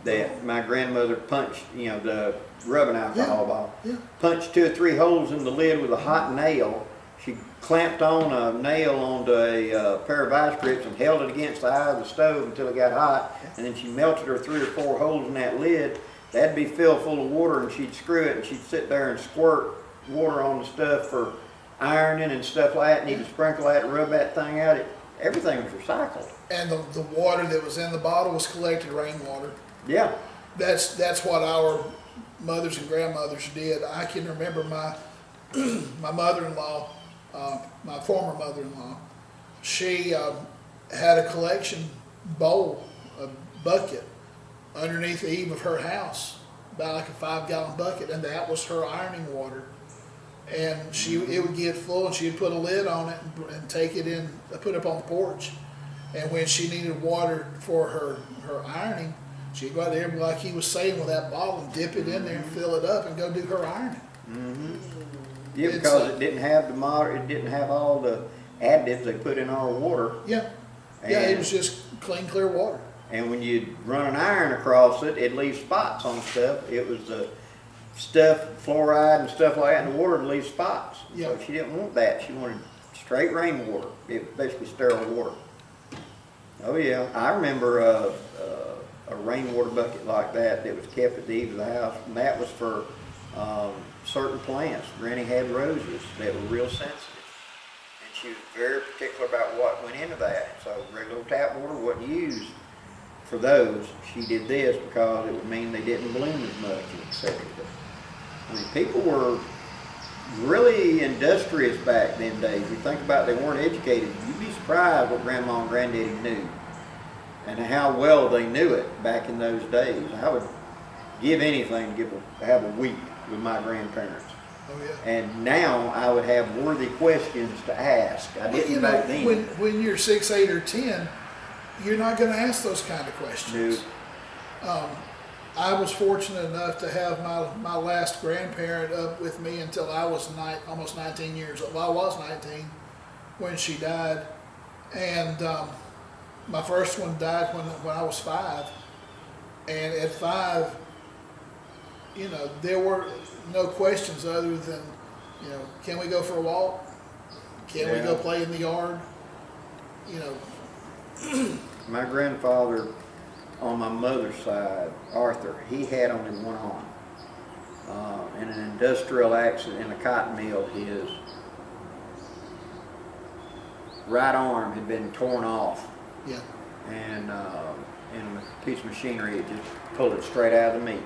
that my grandmother punched. You know, the rubbing alcohol bottle. Yeah. Punched 2 or 3 holes in the lid with a hot nail. She clamped on a nail onto a pair of vice grips and held it against the eye of the stove until it got hot, and then she melted her 3 or 4 holes in that lid. That'd be filled full of water, and she'd screw it, and she'd sit there and squirt water on the stuff for ironing and stuff like that, and you'd sprinkle that and rub that thing out. Everything was recycled. And the water that was in the bottle was collected rainwater. Yeah. That's what our mothers and grandmothers did. I can remember my my mother-in-law, my former mother-in-law. She had a collection bowl, a bucket, underneath the eave of her house, about like a 5-gallon bucket, and that was her ironing water. And it would get full, and she'd put a lid on it and take it in, put it up on the porch. And when she needed water for her ironing, she'd go out there, like he was saying, with that bottle and dip it in there and fill it up and go do her ironing. Mm-hmm. Yeah, because it didn't have it didn't have all the additives they put in our water. Yeah. Yeah, it was just clean, clear water. And when you run an iron across it, it leaves spots on stuff. It was the stuff, fluoride and stuff like that in the water would leave spots. Yeah. So she didn't want that. She wanted straight rainwater. It was basically sterile water. Oh yeah, I remember a rainwater bucket like that was kept at the eave of the house, and that was for certain plants. Granny had roses that were real sensitive, and she was very particular about what went into that. So regular tap water wasn't used for those. She did this because it would mean they didn't bloom as much, etc. I mean, people were really industrious back then days. You think about it, they weren't educated. You'd be surprised surprised what Grandma and Granddaddy knew and how well they knew it back in those days. I would give anything to have a week with my grandparents. Oh, yeah. And now I would have worthy questions to ask. I didn't back then. When you're 6, 8, or 10, you're not going to ask those kind of questions. No. I was fortunate enough to have my last grandparent up with me until I was almost 19 years old. Well, I was 19 when she died. And my first one died when I was 5. And at 5, you know, there were no questions other than, you know, can we go for a walk? Can we go play in the yard? You know. My grandfather on my mother's side, Arthur, he had only one arm. In an industrial accident in a cotton mill, his right arm had been torn off. Yeah. And in a piece of machinery, it just pulled it straight out of the meat.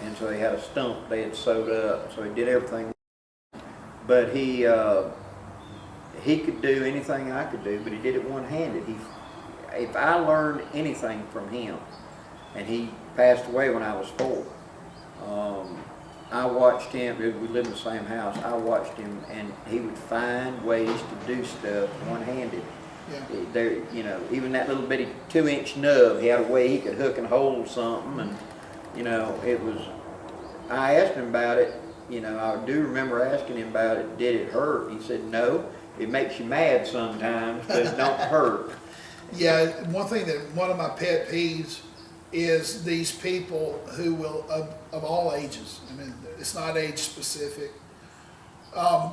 And so he had a stump they had sewed up, so he did everything. But he could do anything I could do, but he did it one-handed. If I learned anything from him, and he passed away when I was 4, I watched him, we lived in the same house, I watched him, and he would find ways to do stuff one-handed. Yeah. There, you know, even that little bitty 2-inch nub, he had a way he could hook and hold something, and you know, it was, I asked him about it, you know, I do remember asking him about it, did it hurt? He said, no, it makes you mad sometimes, but it don't hurt. Yeah, one of my pet peeves is these people who will, of all ages, I mean, it's not age specific,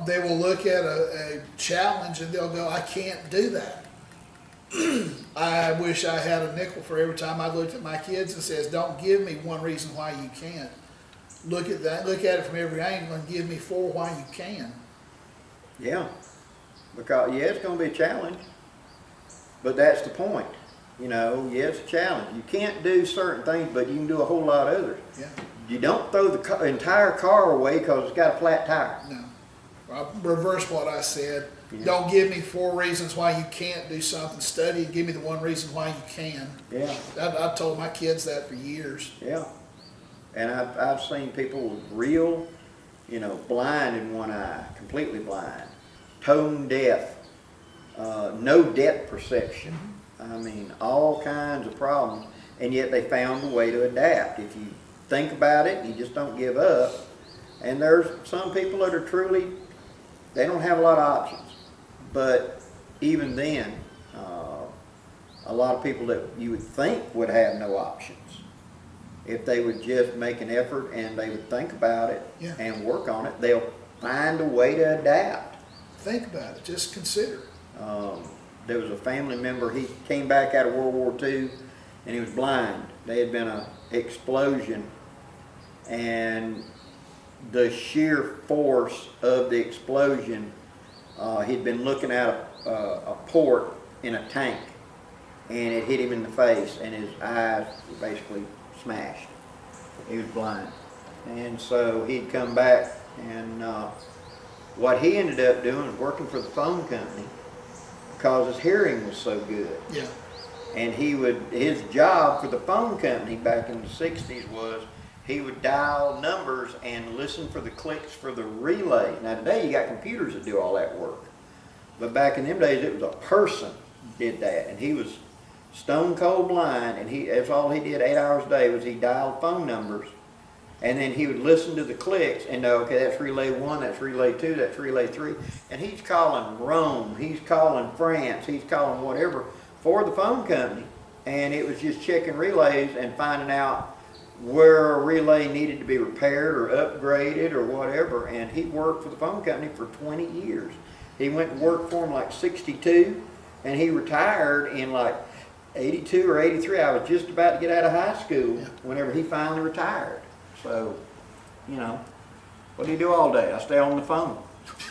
they will look at a challenge and they'll go, I can't do that. I wish I had a nickel for every time I looked at my kids and says, don't give me one reason why you can't. Look at that, look at it from every angle and give me 4 why you can. Yeah, because yeah, it's going to be a challenge, but that's the point. You know, yeah, it's a challenge. You can't do certain things, but you can do a whole lot of others. Yeah. You don't throw the entire car away because it's got a flat tire. No. I'll reverse what I said. Yeah. Don't give me 4 reasons why you can't do something. Study and give me the one reason why you can. Yeah. I've told my kids that for years. Yeah. And I've seen people with real, you know, blind in one eye, completely blind, tone deaf, no depth perception. I mean, all kinds of problems, and yet they found a way to adapt. If you think about it, you just don't give up. And there's some people that are truly, they don't have a lot of options. But even then, a lot of people that you would think would have no options, if they would just make an effort and they would think about it and work on it, they'll find a way to adapt. Think about it. Just consider. There was a family member, he came back out of World War II and he was blind. There had been an explosion, and the sheer force of the explosion, he'd been looking at a port in a tank, and it hit him in the face and his eyes were basically smashed. He was blind. And so he'd come back, and what he ended up doing was working for the phone company because his hearing was so good. Yeah. And his job for the phone company back in the 60s was he would dial numbers and listen for the clicks for the relay. Now today you got computers that do all that work. But back in them days it was a person did that, and he was stone cold blind, and that's all he did 8 hours a day was he dialed phone numbers, and then he would listen to the clicks and know, okay, that's relay 1, that's relay 2, that's relay 3, and he's calling Rome, he's calling France, he's calling whatever for the phone company, and it was just checking relays and finding out where a relay needed to be repaired or upgraded or whatever. And he worked for the phone company for 20 years. He went to work for him like 62, and he retired in like 82 or 83. I was just about to get out of high school whenever he finally retired. So, you know, what do you do all day? I stay on the phone.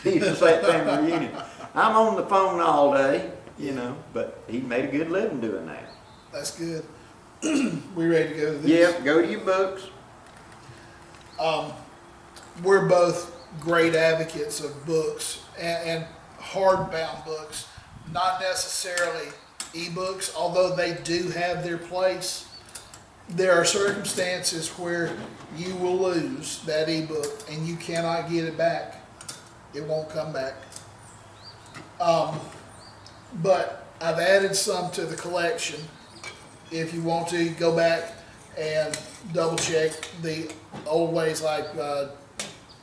He used to say at family reunion, I'm on the phone all day, you know, but he made a good living doing that. That's good. We ready to go to this? Yep, go to your books. We're both great advocates of books and hardbound books. not necessarily ebooks, although they do have their place. There are circumstances where you will lose that ebook and you cannot get it back. It won't come back. But I've added some to the collection. If you want to go back and double check the Old Wayz, like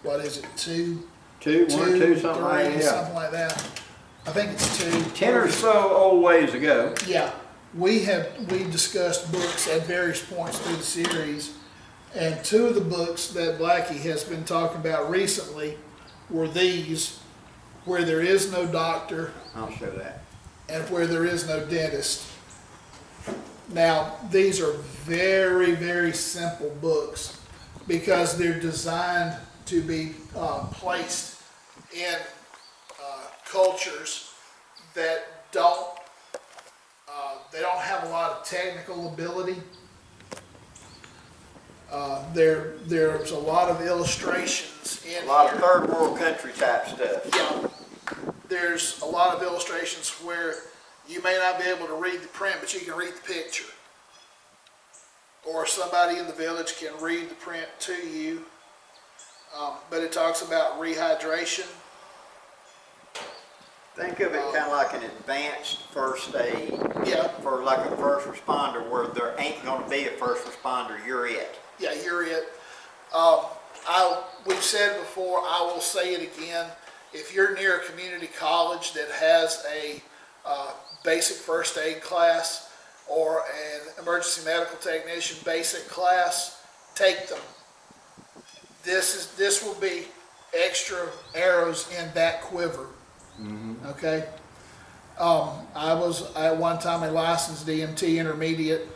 what is it, Two, something like that. something like that. I think it's 2. 10 or so Old Wayz ago. Yeah, we discussed books at various points through the series, and 2 of the books that Blackie has been talking about recently were these, Where There Is No Doctor. I'll show that. And Where There Is No Dentist. Now, these are very, very simple books because they're designed to be placed in cultures that they don't have a lot of technical ability. There's a lot of illustrations in A lot here. of third world country type stuff. Yeah, there's a lot of illustrations where you may not be able to read the print, but you can read the picture. Or somebody in the village can read the print to you. But it talks about rehydration. Think of it kind of like an advanced first aid. Yeah. For like a first responder, where there ain't going to be a first responder, you're it. Yeah, you're it. We've said before, I will say it again. If you're near a community college that has a basic first aid class or an emergency medical technician basic class, take them. This will be extra arrows in that quiver. Okay. I was at one time a licensed EMT intermediate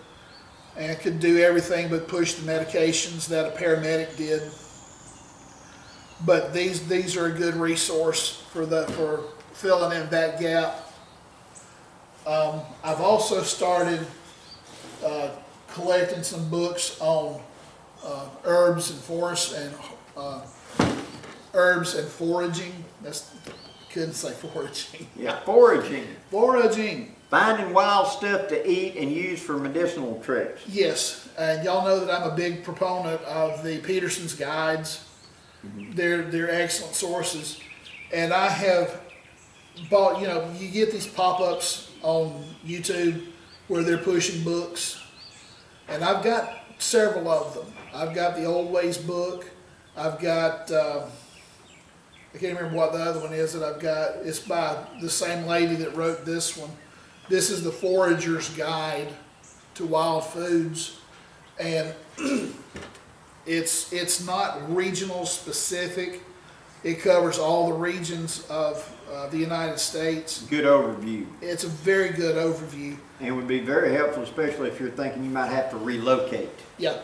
and could do everything but push the medications that a paramedic did. But these are a good resource for filling in that gap. I've also started collecting some books on herbs and forests and herbs and foraging. Couldn't say foraging. Yeah, foraging. Foraging. Finding wild stuff to eat and use for medicinal tricks. Yes, and y'all know that I'm a big proponent of the Peterson's guides. They're excellent sources, and I have bought. You get these pop-ups on YouTube where they're pushing books, and I've got several of them. I've got the Old Wayz book. I've got. I can't remember what the other one is that I've got. It's by the same lady that wrote this one. This is the Forager's Guide to Wild Foods, and it's not regional specific. It covers all the regions of the United States. Good overview. It's a very good overview. And would be very helpful, especially if you're thinking you might have to relocate. Yeah,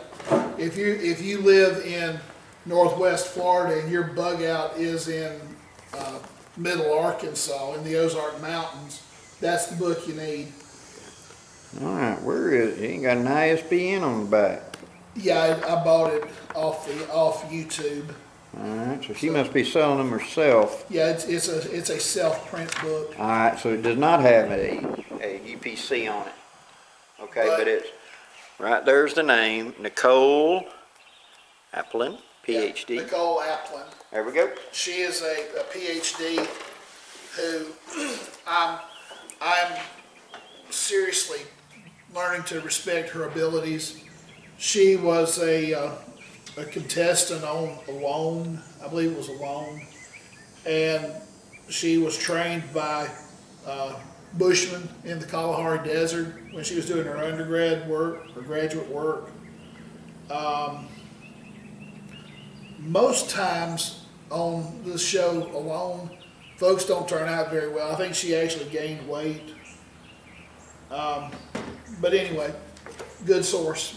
if you live in Northwest Florida and your bug out is in Middle Arkansas in the Ozark Mountains, that's the book you need. All right, where is it? It ain't got an ISBN on the back. Yeah, I bought it off YouTube. All right, so she must be selling them herself. Yeah, it's a self-print book. All right, so it does not have a UPC on it. Okay, but it's right there's the name, Nicole Applin, PhD. Yeah, Nicole Applin. There we go. She is a PhD who I'm seriously learning to respect her abilities. She was a contestant on Alone, I believe it was Alone, and she was trained by Bushmen in the Kalahari Desert when she was doing her undergrad work, her graduate work. Most times on the show Alone, folks don't turn out very well. I think she actually gained weight. But anyway, good source.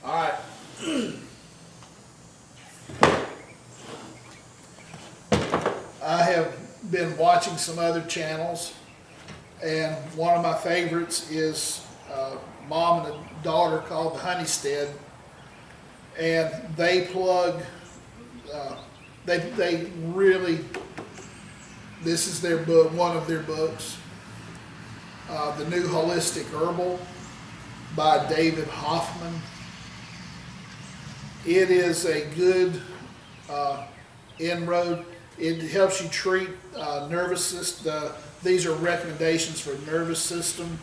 All right. I have been watching some other channels, and one of my favorites is mom and a daughter called the Honeystead, and they plug. They really This is their book, one of their books. The New Holistic Herbal by David Hoffman. It is a good inroad. It helps you treat nervous system. These are recommendations for nervous system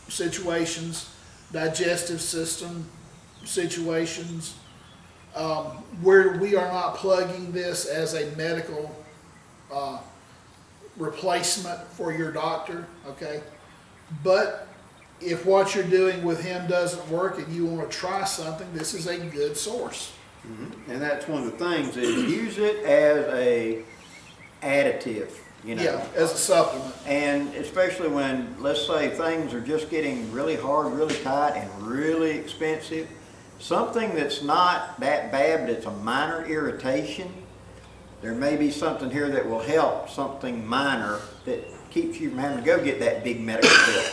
situations, digestive system situations, where we are not plugging this as a medical replacement for your doctor, okay? But if what you're doing with him doesn't work and you want to try something, this is a good source. Mm-hmm. And that's one of the things is use it as a additive, you know. Yeah, as a supplement. And especially when, let's say, things are just getting really hard, really tight, and really expensive. Something that's not that bad, but it's a minor irritation, there may be something here that will help, something minor that keeps you from having to go get that big medical bill.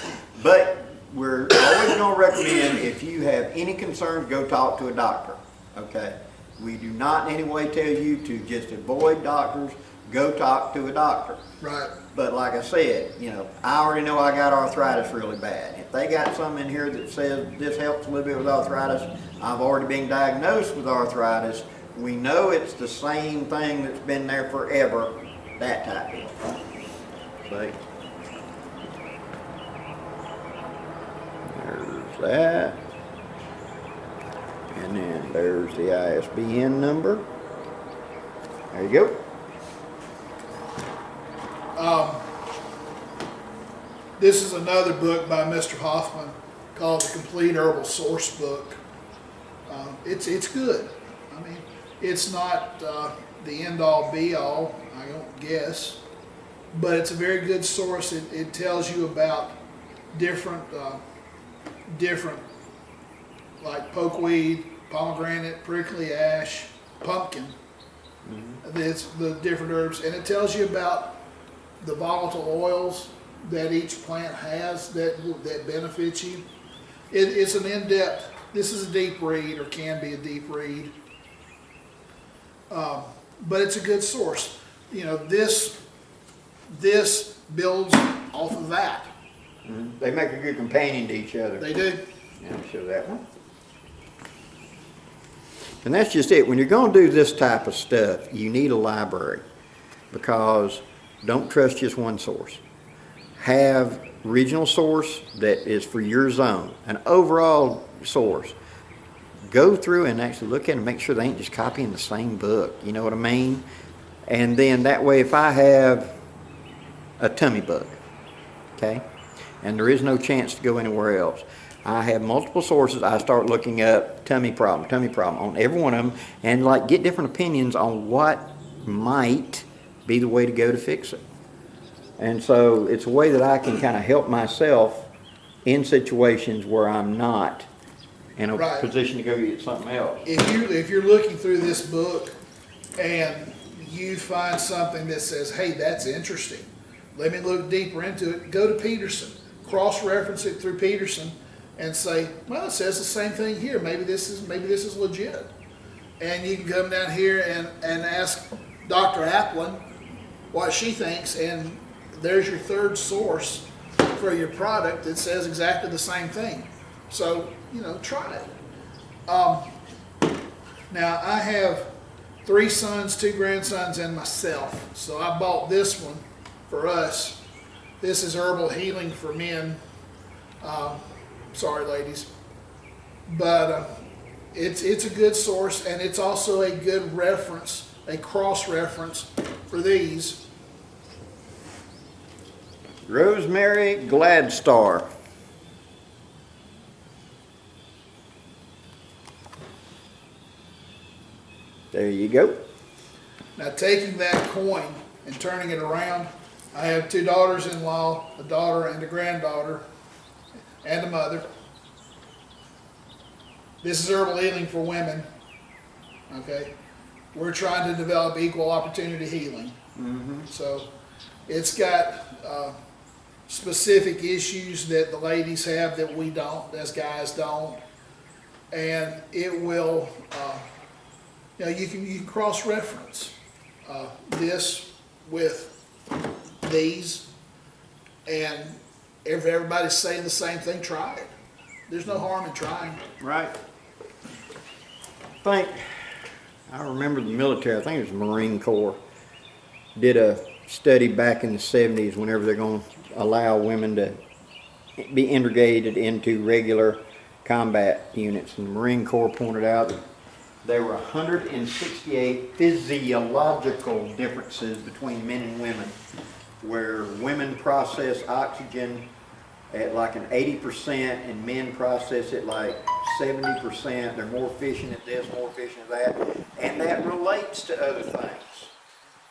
But we're always going to recommend, if you have any concerns, go talk to a doctor, okay? We do not in any way tell you to just avoid doctors, go talk to a doctor. Right. But like I said, you know, I already know I got arthritis really bad. If they got something in here that says this helps a little bit with arthritis, I've already been diagnosed with arthritis. We know it's the same thing that's been there forever, that type of thing. See? There's that. And then there's the ISBN number. There you go. This is another book by Mr. Hoffman called The Complete Herbal Source Book. It's good. I mean, it's not the end-all be-all, I don't guess, but it's a very good source. It tells you about different like pokeweed, pomegranate, prickly ash, pumpkin. It's the different herbs, and it tells you about the volatile oils that each plant has that benefits you. It's an in-depth. This is a deep read, or can be a deep read, but it's a good source. You know, this builds off of that. Mm-hmm. They make a good companion to each other. They do. Yeah, I'll show that one. And that's just it. When you're going to do this type of stuff, you need a library, because don't trust just one source. Have regional source that is for your zone, an overall source. Go through and actually look at it and make sure they ain't just copying the same book. You know what I mean? And then that way, if I have a tummy bug, okay, and there is no chance to go anywhere else, I have multiple sources. I start looking up tummy problem on every one of them, and like get different opinions on what might be the way to go to fix it. And so it's a way that I can kind of help myself in situations where I'm not in a position to go get something else. If you're looking through this book and you find something that says, hey, that's interesting, let me look deeper into it, go to Peterson, cross-reference it through Peterson, and say, well, it says the same thing here. Maybe this is legit. And you can come down here and ask Dr. Applin what she thinks, and there's your third source for your product that says exactly the same thing. So, you know, try it. Now, I have 3 sons, 2 grandsons, and myself. So I bought this one for us. This is Herbal Healing for Men. Sorry, ladies. But it's a good source, and it's also a good reference, a cross-reference for these. Rosemary Gladstar. There you go. Now, taking that coin and turning it around, I have 2 daughters-in-law, a daughter and a granddaughter, and a mother. This is Herbal Healing for Women. Okay, we're trying to develop equal opportunity healing. Mm-hmm. So it's got specific issues that the ladies have that we don't, as guys don't, and it will. You know, you can cross-reference this with these, and if everybody's saying the same thing, try it. There's no harm in trying. Right. I remember the military, I think it was the Marine Corps, did a study back in the 70s whenever they're going to allow women to be integrated into regular combat units. And the Marine Corps pointed out that there were 168 physiological differences between men and women, where women process oxygen at like an 80% and men process it like 70%. They're more efficient at this, more efficient at that. And that relates to other things,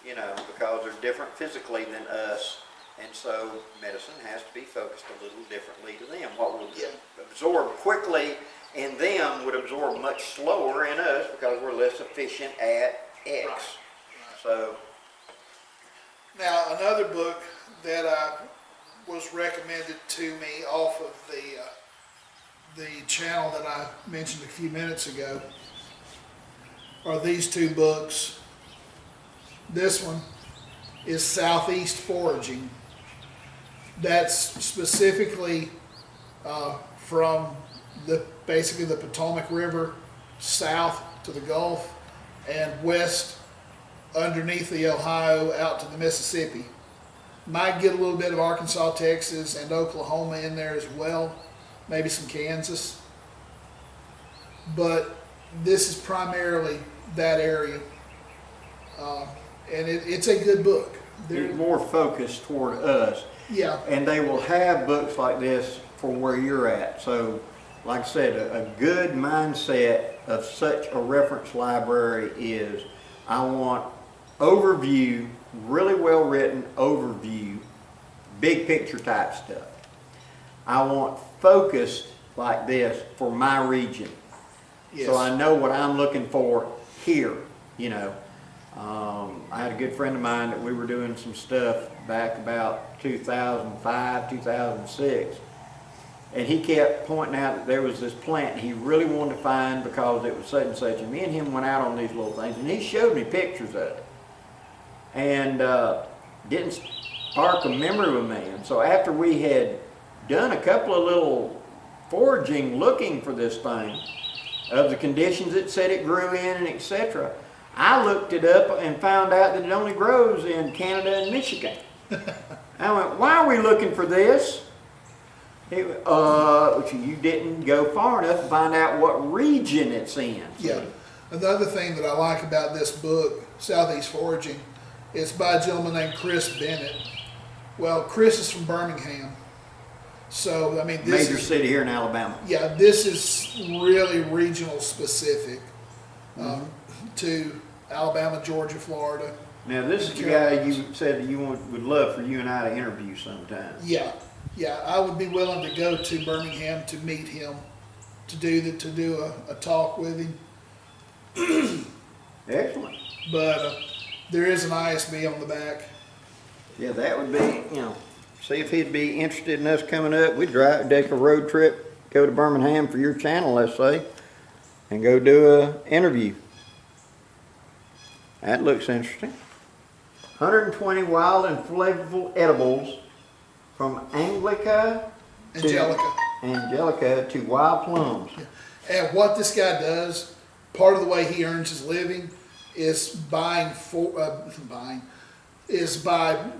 you know, because they're different physically than us. And so medicine has to be focused a little differently to them. What will absorb quickly in them would absorb much slower in us because we're less efficient at X. Right. So Now, another book that was recommended to me off of the channel that I mentioned a few minutes ago are these two books. This one is Southeast Foraging. That's specifically from basically the Potomac River south to the Gulf and west underneath the Ohio out to the Mississippi. Might get a little bit of Arkansas, Texas, and Oklahoma in there as well, maybe some Kansas. But this is primarily that area, and it's a good book. they're more focused toward us. Yeah. And they will have books like this for where you're at. So, like I said, a good mindset of such a reference library is, I want overview, really well written overview, big picture type stuff. I want focused like this for my region. Yes. So I know what I'm looking for here, you know. I had a good friend of mine that we were doing some stuff back about 2005, 2006. And he kept pointing out that there was this plant he really wanted to find because it was such and such. And me and him went out on these little things, and he showed me pictures of it. And didn't spark a memory with me. And so after we had done a couple of little foraging looking for this thing, of the conditions it said it grew in and etc., I looked it up and found out that it only grows in Canada and Michigan. I went, why are we looking for this? He went, you didn't go far enough to find out what region it's in. Yeah. Another thing that I like about this book, Southeast Foraging, it's by a gentleman named Chris Bennett. Well, Chris is from Birmingham. So, I mean, this Major city here in Alabama. Yeah, this is really regional specific to Alabama, Georgia, Florida. Now, this is the guy you said that you would love for you and I to interview sometime. Yeah, yeah, I would be willing to go to Birmingham to meet him, to do a talk with him. Excellent. But there is an ISB on the back. Yeah, that would be, you know, see if he'd be interested in us coming up. We'd take a road trip, go to Birmingham for your channel, let's say, and go do an interview. That looks interesting. 120 wild and flavorful edibles from Angelica to wild plums. And what this guy does, part of the way he earns his living is by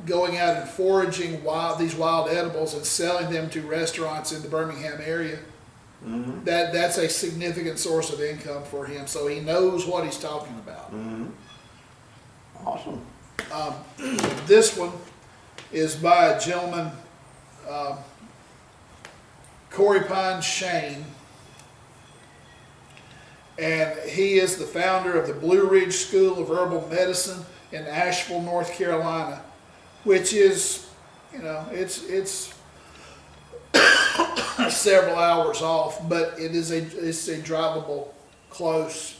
going out and foraging these wild edibles and selling them to restaurants in the Birmingham area. Mm-hmm. That's a significant source of income for him, so he knows what he's talking about. Mm-hmm. Awesome. This one is by a gentleman, Corey Pine Shane, and he is the founder of the Blue Ridge School of Herbal Medicine in Asheville, North Carolina, which is, you know, it's several hours off, but it's a drivable close.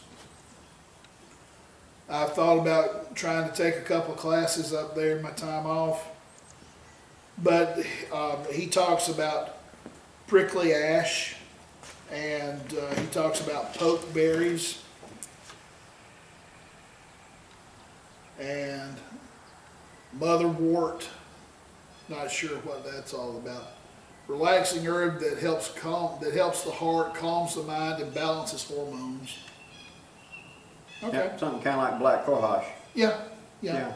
I've thought about trying to take a couple of classes up there in my time off, but he talks about prickly ash, and he talks about pokeberries, and motherwort, not sure what that's all about. Relaxing herb that helps the heart, calms the mind, and balances hormones. Okay. Yeah, something kind of like black cohosh. Yeah.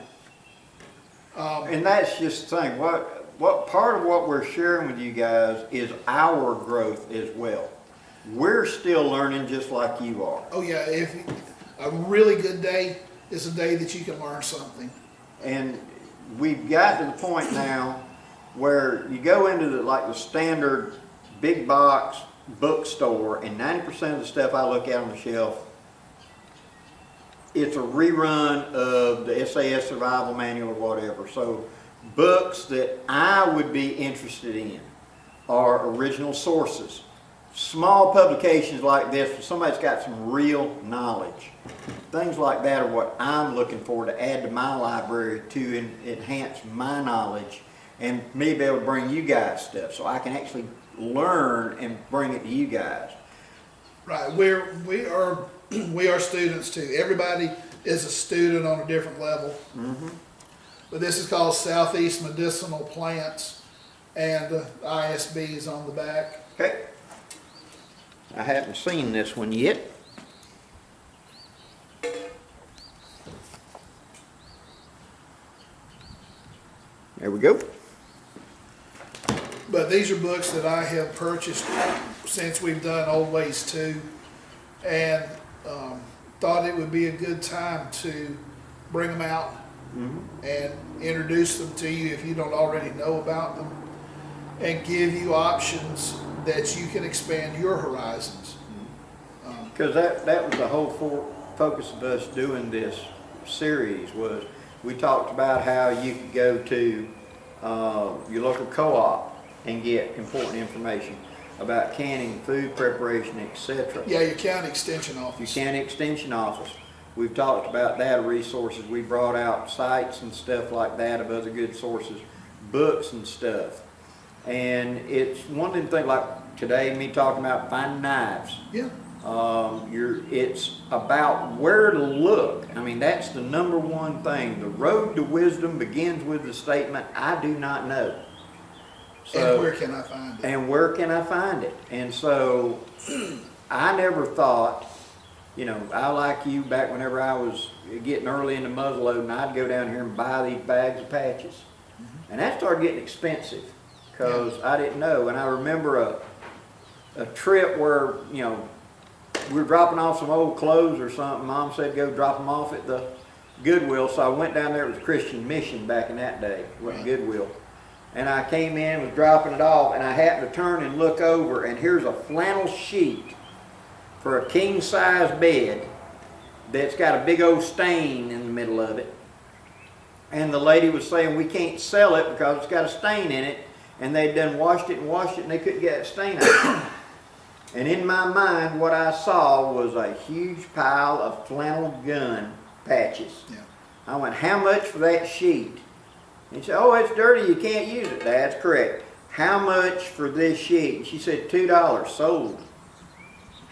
And that's just the thing. What part of what we're sharing with you guys is our growth as well. We're still learning just like you are. Oh yeah, if a really good day is a day that you can learn something. And we've got to the point now where you go into the standard big box bookstore, and 90% of the stuff I look at on the shelf, it's a rerun of the SAS survival manual or whatever. So books that I would be interested in are original sources. Small publications like this, for somebody's got some real knowledge. Things like that are what I'm looking for to add to my library to enhance my knowledge and me be able to bring you guys stuff so I can actually learn and bring it to you guys. Right, we are students too. Everybody is a student on a different level. Mm-hmm. But this is called Southeast Medicinal Plants, and the ISB is on the back. Okay. I haven't seen this one yet. There we go. But these are books that I have purchased since we've done Old Wayz 2, and thought it would be a good time to bring them out and introduce them to you if you don't already know about them, and give you options that you can expand your horizons. Because that was the whole focus of us doing this series, was we talked about how you could go to your local co-op and get important information about canning, food preparation, etc. Yeah, your county extension office. Your county extension office. We've talked about that, resources. We brought out sites and stuff like that of other good sources, books and stuff. And it's one of them things, like today, me talking about finding knives. Yeah. It's about where to look. I mean, that's the number one thing. The road to wisdom begins with the statement, I do not know. So, and where can I find it? And where can I find it? And so I never thought, I like you back whenever I was getting early into muzzleloading, I'd go down here and buy these bags of patches. And that started getting expensive because I didn't know. And I remember a trip where, we were dropping off some old clothes or something. Mom said go drop them off at the Goodwill. So I went down there. It was Christian Mission back in that day. It wasn't Goodwill. And I came in, was dropping it off, and I happened to turn and look over, and here's a flannel sheet for a king-size bed that's got a big old stain in the middle of it. And the lady was saying, we can't sell it because it's got a stain in it, and they'd done washed it, and they couldn't get that stain out. And in my mind, what I saw was a huge pile of flannel gun patches. Yeah. I went, how much for that sheet? And she said, oh, it's dirty, you can't use it. That's correct. How much for this sheet? And she said, $2, sold.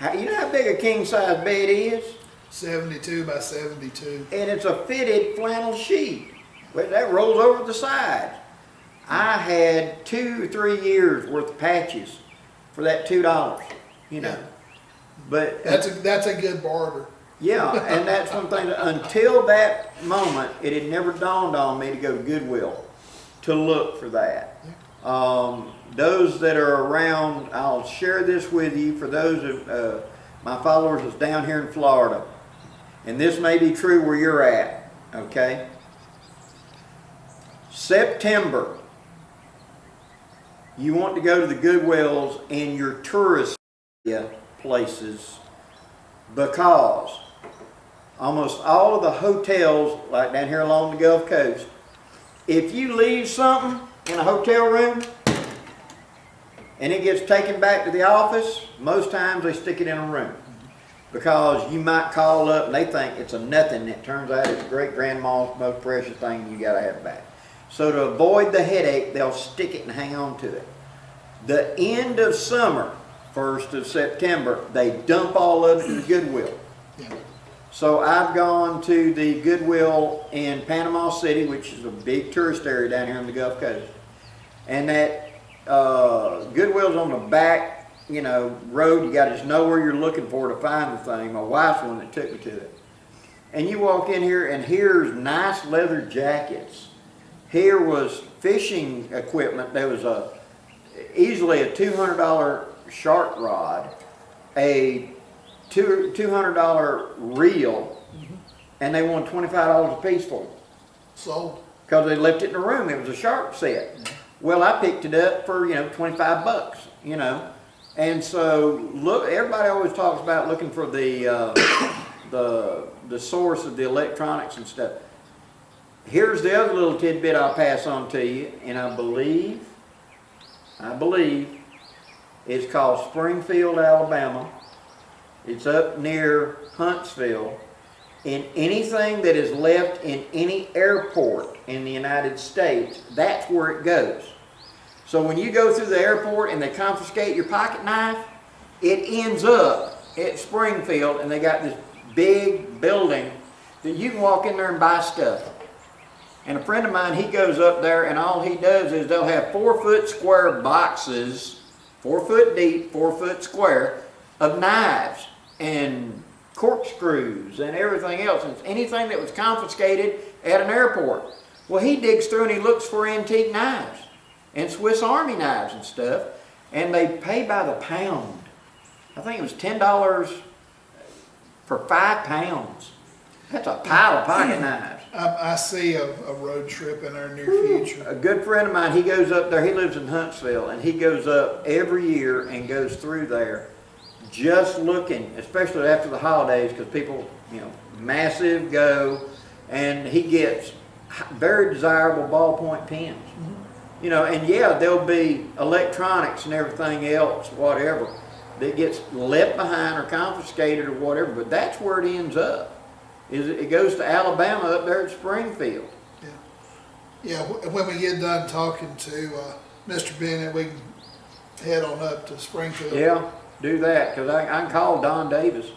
You know how big a king-size bed is? 72 by 72. And it's a fitted flannel sheet. But that rolls over the sides. I had 2 or 3 years worth of patches for that $2, Yeah. But That's a good barter. yeah, and that's one thing. Until that moment, it had never dawned on me to go to Goodwill to look for that. Those that are around, I'll share this with you for those of my followers that's down here in Florida. And this may be true where you're at, okay? September, you want to go to the Goodwills in your tourist places because almost all of the hotels, like down here along the Gulf Coast, if you leave something in a hotel room and it gets taken back to the office, most times they stick it in a room because you might call up and they think it's a nothing. It turns out it's great-grandma's most precious thing you got to have back. So to avoid the headache, they'll stick it and hang on to it. The end of summer, 1st of September, they dump all of it in the Goodwill. Yeah. So I've gone to the Goodwill in Panama City, which is a big tourist area down here on the Gulf Coast. And that Goodwill's on the back, road. You got to just know where you're looking for to find the thing. My wife's the one that took me to it. And you walk in here, and here's nice leather jackets. Here was fishing equipment. There was easily a $200 shark rod, a $200 reel, and they wanted $25 a piece for them. Sold. Because they left it in the room. It was a shark set. Well, I picked it up for, $25, And so, look, everybody always talks about looking for the source of the electronics and stuff. Here's the other little tidbit I'll pass on to you, and I believe it's called Springfield, Alabama. It's up near Huntsville. And anything that is left in any airport in the United States, that's where it goes. So when you go through the airport and they confiscate your pocket knife, it ends up at Springfield, and they got this big building that you can walk in there and buy stuff. And a friend of mine, he goes up there, and all he does is they'll have 4-foot square boxes, 4 foot deep, 4 foot square, of knives and corkscrews and everything else. And anything that was confiscated at an airport. Well, he digs through and he looks for antique knives and Swiss Army knives and stuff, and they pay by the pound. I think it was $10 for 5 pounds. That's a pile of pocket knives. I see a road trip in our near future. A good friend of mine, he goes up there, he lives in Huntsville, and he goes up every year and goes through there just looking, especially after the holidays, because people, massive go, and he gets very desirable ballpoint pens. And yeah, there'll be electronics and everything else, whatever, that gets left behind or confiscated or whatever, but that's where it ends up. It goes to Alabama up there at Springfield. Yeah, when we get done talking to Mr. Bennett, we can head on up to Springfield. Yeah, do that, because I can call Don Davis,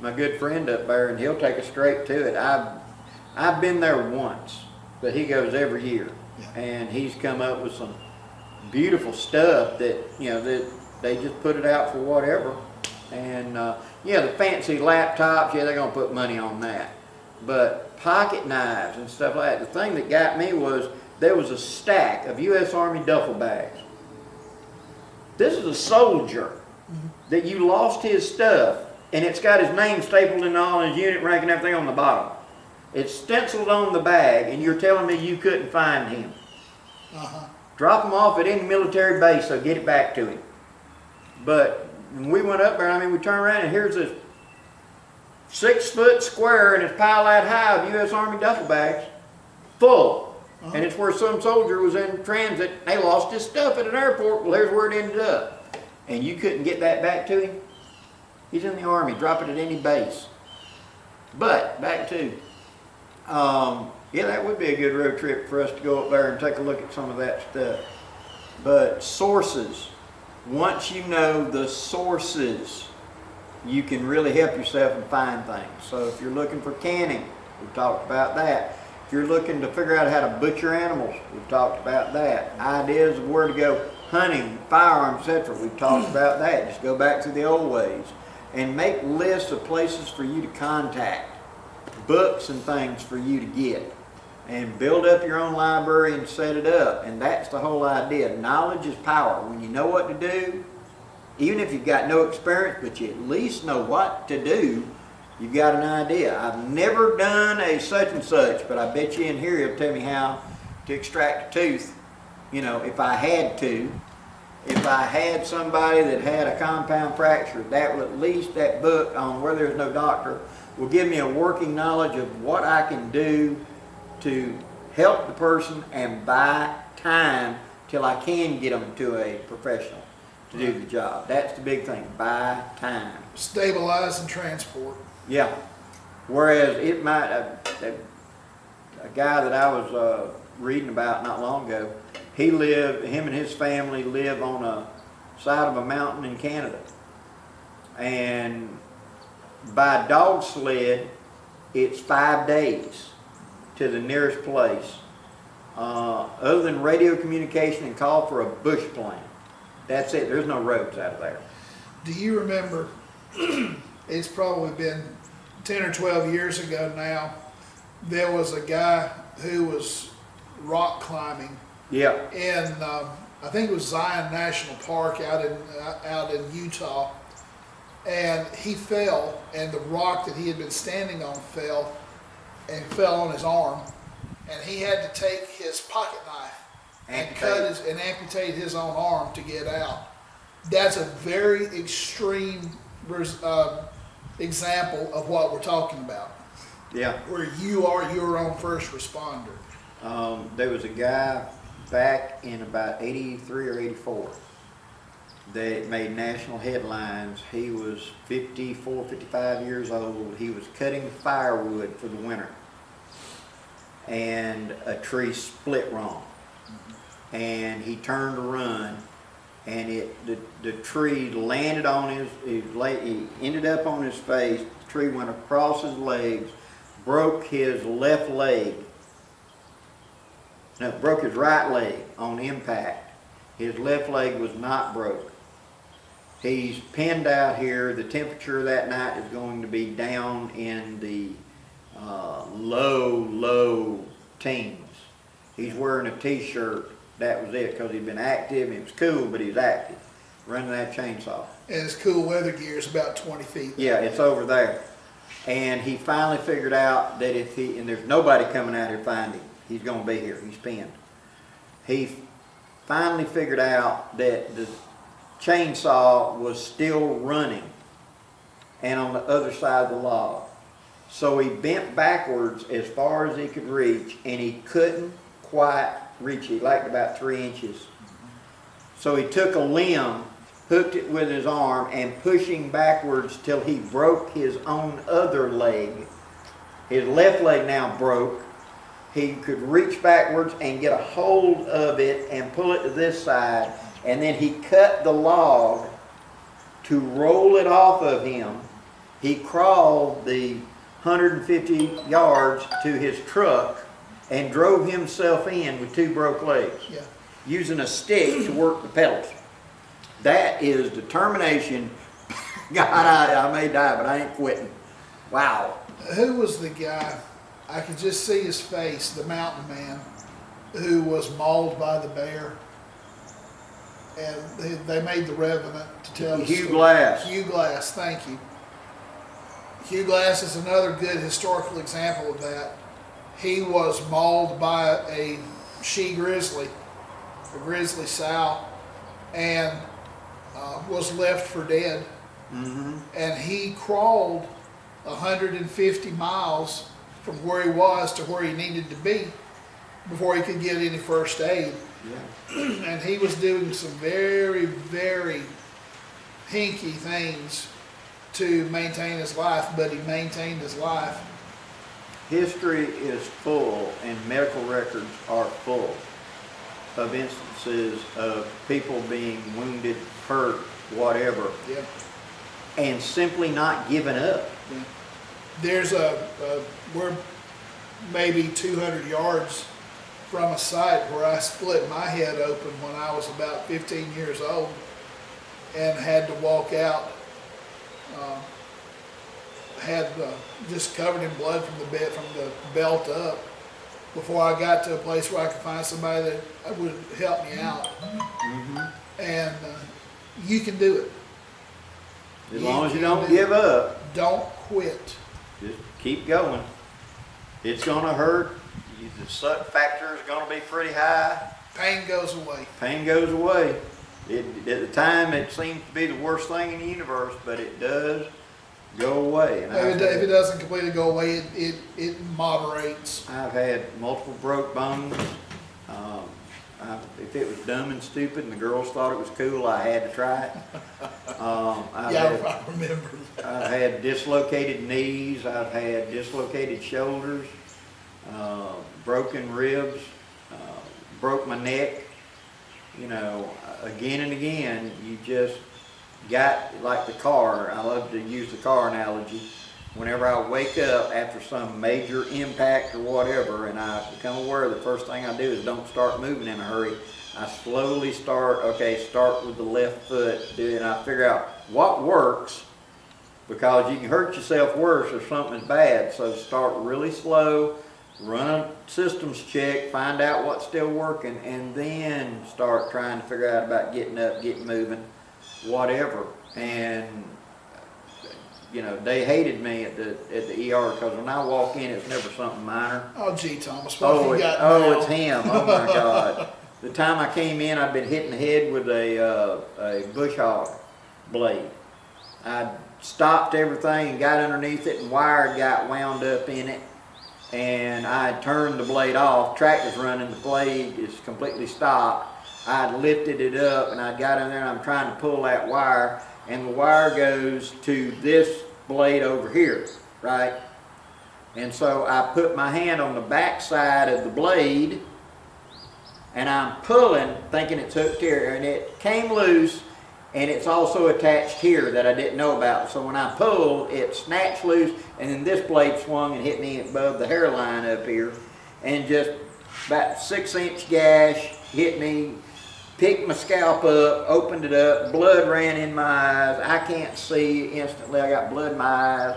my good friend up there, and he'll take us straight to it. I've been there once, but he goes every year. And he's come up with some beautiful stuff that, that they just put it out for whatever. And, the fancy laptops, they're going to put money on that. But pocket knives and stuff like that, the thing that got me was there was a stack of U.S. Army duffel bags. This is a soldier that you lost his stuff, and it's got his name stapled in all his unit rank and everything on the bottom. It's stenciled on the bag, and you're telling me you couldn't find him. Drop him off at any military base, so get it back to him. But when we went up there, we turned around, and here's this 6-foot square, and it's piled that high of U.S. Army duffel bags, full. And it's where some soldier was in transit. They lost his stuff at an airport. Well, here's where it ended up. And you couldn't get that back to him? He's in the Army. Drop it at any base. But, back to... that would be a good road trip for us to go up there and take a look at some of that stuff. But sources, once you know the sources, you can really help yourself and find things. So if you're looking for canning, we've talked about that. If you're looking to figure out how to butcher animals, we've talked about that. Ideas of where to go hunting, firearms, etc., we've talked about that. Just go back to the old ways and make lists of places for you to contact, books and things for you to get, and build up your own library and set it up. And that's the whole idea. Knowledge is power. When you know what to do, even if you've got no experience, but you at least know what to do, you've got an idea. I've never done a such and such, but I bet you in here he'll tell me how to extract a tooth, if I had to. If I had somebody that had a compound fracture, that would at least, that book on Where There's No Doctor will give me a working knowledge of what I can do to help the person and buy time till I can get them to a professional to do the job. That's the big thing, buy time. Stabilize and transport. Yeah. Whereas it might, a guy that I was reading about not long ago, him and his family live on a side of a mountain in Canada. And by dog sled, it's 5 days to the nearest place. Other than radio communication and call for a bush plane. That's it. There's no roads out of there. Do you remember, it's probably been 10 or 12 years ago now, there was a guy who was rock climbing Yeah. in, I think it was Zion National Park out in Utah, and he fell, and the rock that he had been standing on fell on his arm, and he had to take his pocket knife and amputate his own arm to get out. That's a very extreme example of what we're talking about. Yeah. Where you are your own first responder. There was a guy back in about 83 or 84 that made national headlines. He was 54, 55 years old. He was cutting firewood for the winter, and a tree split wrong, and he turned to run, and the tree landed on he ended up on his face. The tree went across his legs, broke his left leg. No, broke his right leg on impact. His left leg was not broke. He's pinned out here. The temperature that night is going to be down in the low teens. He's wearing a t-shirt. That was it, because he'd been active. It was cool, but he was active, running that chainsaw. And his cool weather gear is about 20 feet. Yeah, it's over there. And he finally figured out that and there's nobody coming out here to find him. He's going to be here. He's pinned. He finally figured out that the chainsaw was still running and on the other side of the log. So he bent backwards as far as he could reach, and he couldn't quite reach it. He lacked about 3 inches. So he took a limb, hooked it with his arm, and pushing backwards till he broke his own other leg. His left leg now broke. He could reach backwards and get a hold of it and pull it to this side, and then he cut the log to roll it off of him. He crawled the 150 yards to his truck and drove himself in with 2 broke legs, Yeah. using a stick to work the pedals. That is determination. God, I may die, but I ain't quitting. Wow. Who was the guy? I could just see his face, the mountain man, who was mauled by the bear. And they made the Revenant to tell the Hugh story. Glass. Hugh Glass, thank you. Hugh Glass is another good historical example of that. He was mauled by a she grizzly, a grizzly sow, and was left for dead. Mm-hmm. And he crawled 150 miles from where he was to where he needed to be before he could get any first aid. Yeah. And he was doing some very, very hinky things to maintain his life, but he maintained his life. History is full, and medical records are full of instances of people being wounded, hurt, whatever, Yeah. and simply not giving up. Yeah. There's we're maybe 200 yards from a site where I split my head open when I was about 15 years old and had to walk out. Had just covered in blood from the belt up before I got to a place where I could find somebody that would help me out. Mm-hmm. And you can do it. As long as you don't give up, Don't quit. just keep going. It's going to hurt. The suck factor is going to be pretty high. Pain goes away. Pain goes away. At the time, it seems to be the worst thing in the universe, but it does go away. And If it doesn't completely go away, it moderates. I've had multiple broke bones. If it was dumb and stupid and the girls thought it was cool, I had to try it. I remember. I've had dislocated knees. I've had dislocated shoulders, broken ribs, broke my neck. You know, again and again, you just got, like the car. I love to use the car analogy. whenever I wake up after some major impact or whatever, and I become aware, the first thing I do is don't start moving in a hurry. I slowly start, okay, start with the left foot, and I figure out what works, because you can hurt yourself worse if something is bad. So start really slow, run a systems check, find out what's still working, and then start trying to figure out about getting up, getting moving, whatever. And you know, they hated me at the ER, because when I walk in, it's never something minor. Oh, gee, Thomas, what have you got now? It's him. Oh my God. The time I came in, I'd been hit in the head with a bush hog blade. I stopped everything and got underneath it, and wire got wound up in it, and I turned the blade off. Tractor's running, the blade is completely stopped. I lifted it up, and I got in there, and I'm trying to pull that wire, and the wire goes to this blade over here, right? And so I put my hand on the back side of the blade, and I'm pulling, thinking it's hooked here, and it came loose, and it's also attached here that I didn't know about. So when I pulled, it snatched loose, and then this blade swung and hit me above the hairline up here, and just about 6-inch gash hit me. Picked my scalp up, opened it up, blood ran in my eyes. I can't see instantly, I got blood in my eyes.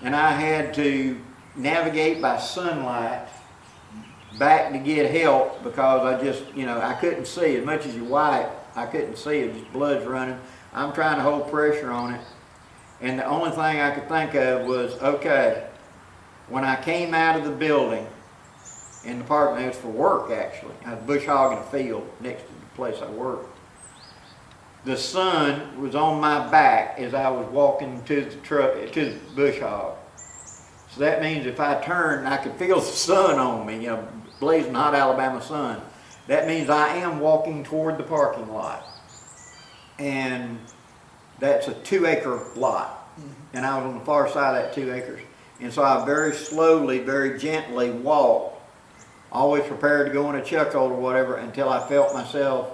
And I had to navigate by sunlight back to get help, because I just, you know, I couldn't see. As much as you wipe, I couldn't see it, just blood's running. I'm trying to hold pressure on it. And the only thing I could think of was, okay, when I came out of the building, in the parking lot, it was for work actually. I was bush hogging a field next to the place I worked. The sun was on my back as I was walking to the truck, to the bush hog. So that means if I turned, I could feel the sun on me, you know, blazing hot Alabama sun. That means I am walking toward the parking lot. And that's a 2-acre lot. And I was on the far side of that 2 acres. And so I very slowly, very gently walked, always prepared to go in a chuckle or whatever, until I felt myself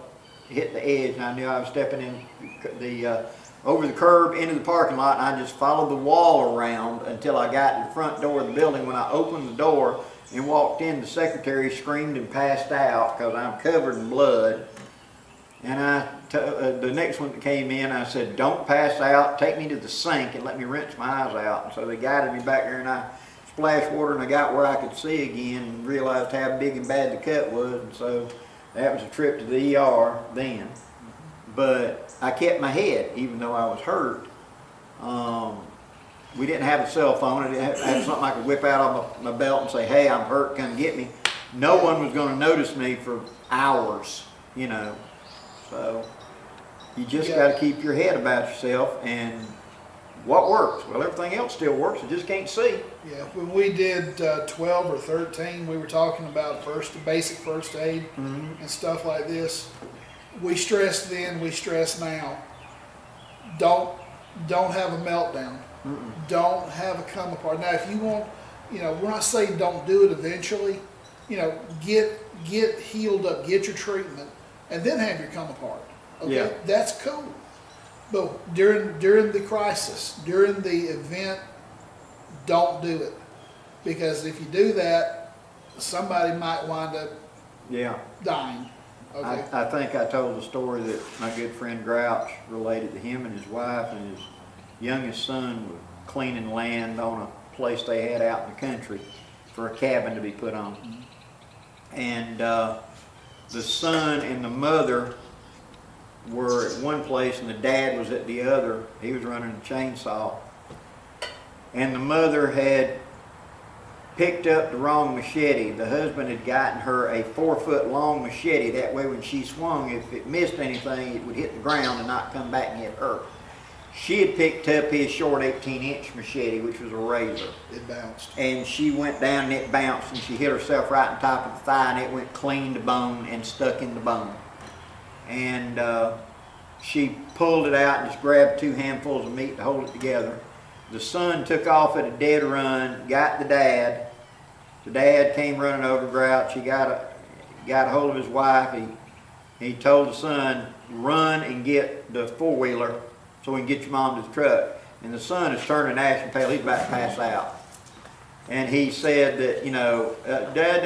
hit the edge, and I knew I was stepping in over the curb into the parking lot, and I just followed the wall around until I got to the front door of the building. When I opened the door and walked in, the secretary screamed and passed out because I'm covered in blood. And the next one that came in, I said, "Don't pass out, take me to the sink and let me rinse my eyes out." And so they guided me back there, and I splashed water, and I got where I could see again and realized how big and bad the cut was. And so that was a trip to the ER then. But I kept my head, even though I was hurt. We didn't have a cell phone. I didn't have something I could whip out of my belt and say, "Hey, I'm hurt, come get me." No one was going to notice me for hours, you know. So you just got to keep your head about yourself. And what works? Well, everything else still works. You just can't see. Yeah, when we did 12 or 13, we were talking about basic first aid and stuff like this. We stress then, we stress now. Don't have a meltdown. Don't have a come apart. Now, if you want, you know, we're not saying don't do it eventually. You know, get healed up, get your treatment, and then have your come apart. Okay, Yeah. That's cool. But during the crisis, during the event, don't do it, because if you do that, somebody might wind up dying. Okay. I think I told the story that my good friend Grouch related to him and his wife and his youngest son were cleaning land on a place they had out in the country for a cabin to be put on. And the son and the mother were at one place and the dad was at the other. He was running a chainsaw. And the mother had picked up the wrong machete. The husband had gotten her a 4-foot long machete. That way when she swung, if it missed anything, it would hit the ground and not come back and hit her. She had picked up his short 18-inch machete, which was a razor. It bounced. And she went down and it bounced, and she hit herself right on top of the thigh, and it went clean to bone and stuck in the bone. And she pulled it out and just grabbed 2 handfuls of meat to hold it together. The son took off at a dead run, got the dad. The dad came running over Grouch. He got a hold of his wife. He told the son, "Run and get the 4-wheeler so we can get your mom to the truck." and the sun is turning ashen pale. He's about to pass out. And he said that, you know, Dad,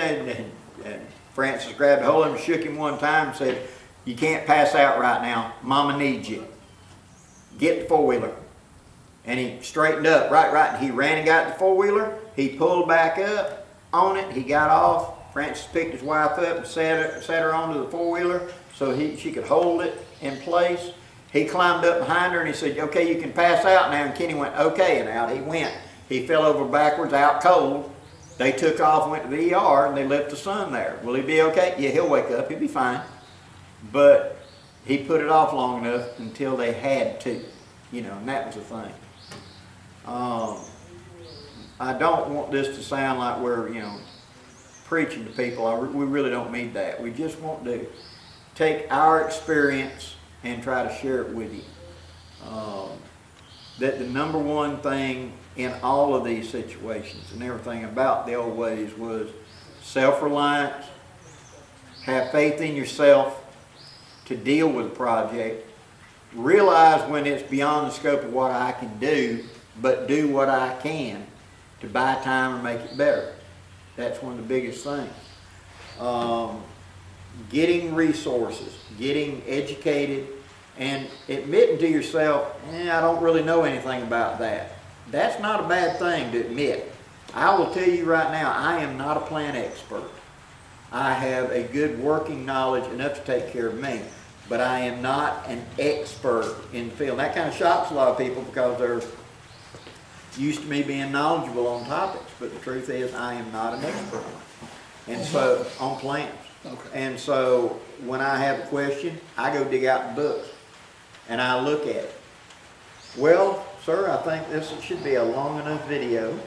and Francis grabbed a hold of him, shook him one time and said, "You can't pass out right now. Mama needs you. Get the four-wheeler." And he straightened up, right, and he ran and got the four-wheeler. He pulled back up on it. He got off. Francis picked his wife up and sat her onto the four-wheeler so she could hold it in place. He climbed up behind her and he said, "Okay, you can pass out now." And Kenny went, "Okay," and out he went. He fell over backwards, out cold. They took off and went to the ER, and they left the son there. Will he be okay? Yeah, he'll wake up. He'll be fine. But he put it off long enough until they had to, you know, and that was the thing. I don't want this to sound like we're, you know, preaching to people. We really don't mean that. We just want to take our experience and try to share it with you. That the number one thing in all of these situations and everything about the Old Wayz was self-reliance, have faith in yourself to deal with a project, realize when it's beyond the scope of what I can do, but do what I can to buy time or make it better. That's one of the biggest things. Getting resources, getting educated, and admitting to yourself, I don't really know anything about that. That's not a bad thing to admit. I will tell you right now, I am not a plant expert. I have a good working knowledge enough to take care of me, but I am not an expert in the field. And that kind of shocks a lot of people because they're used to me being knowledgeable on topics, but the truth is I am not an expert. And so, on plants. Okay. And so, when I have a question, I go dig out the books and I look at it. Well, sir, I think this should be a long enough video.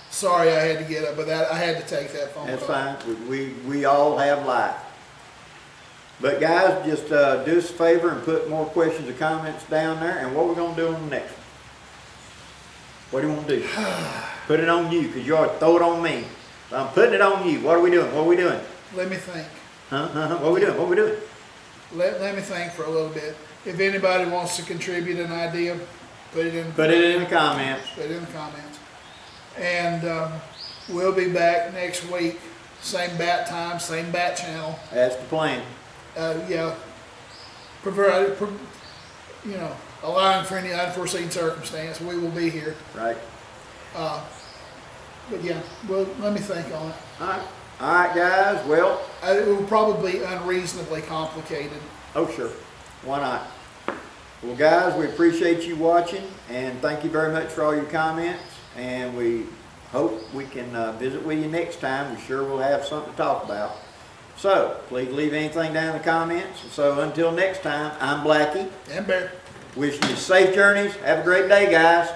Sorry I had to get up, but I had to take that phone That's call. fine. We all have life. But guys, just do us a favor and put more questions or comments down there. And what we're going to do on the next one? What do you want to do? Put it on you, because you ought to throw it on me. So I'm putting it on you. What are we doing? What are we doing? Let me think. What are we doing? What are we doing? Let me think for a little bit. If anybody wants to contribute an idea, put it in the comments. Put it in the comments. And we'll be back next week. Same bat time, same bat channel. That's the plan. Yeah. You know, allowing for any unforeseen circumstance, we will be here. Right. But yeah, well, let me think on it. All right, guys. Well, It will probably be unreasonably complicated. oh sure. Why not? Well, guys, we appreciate you watching, and thank you very much for all your comments. And we hope we can visit with you next time. We sure will have something to talk about. So please leave anything down in the comments. So until next time, I'm Blackie. And Bear. Wishing you safe journeys. Have a great day, guys.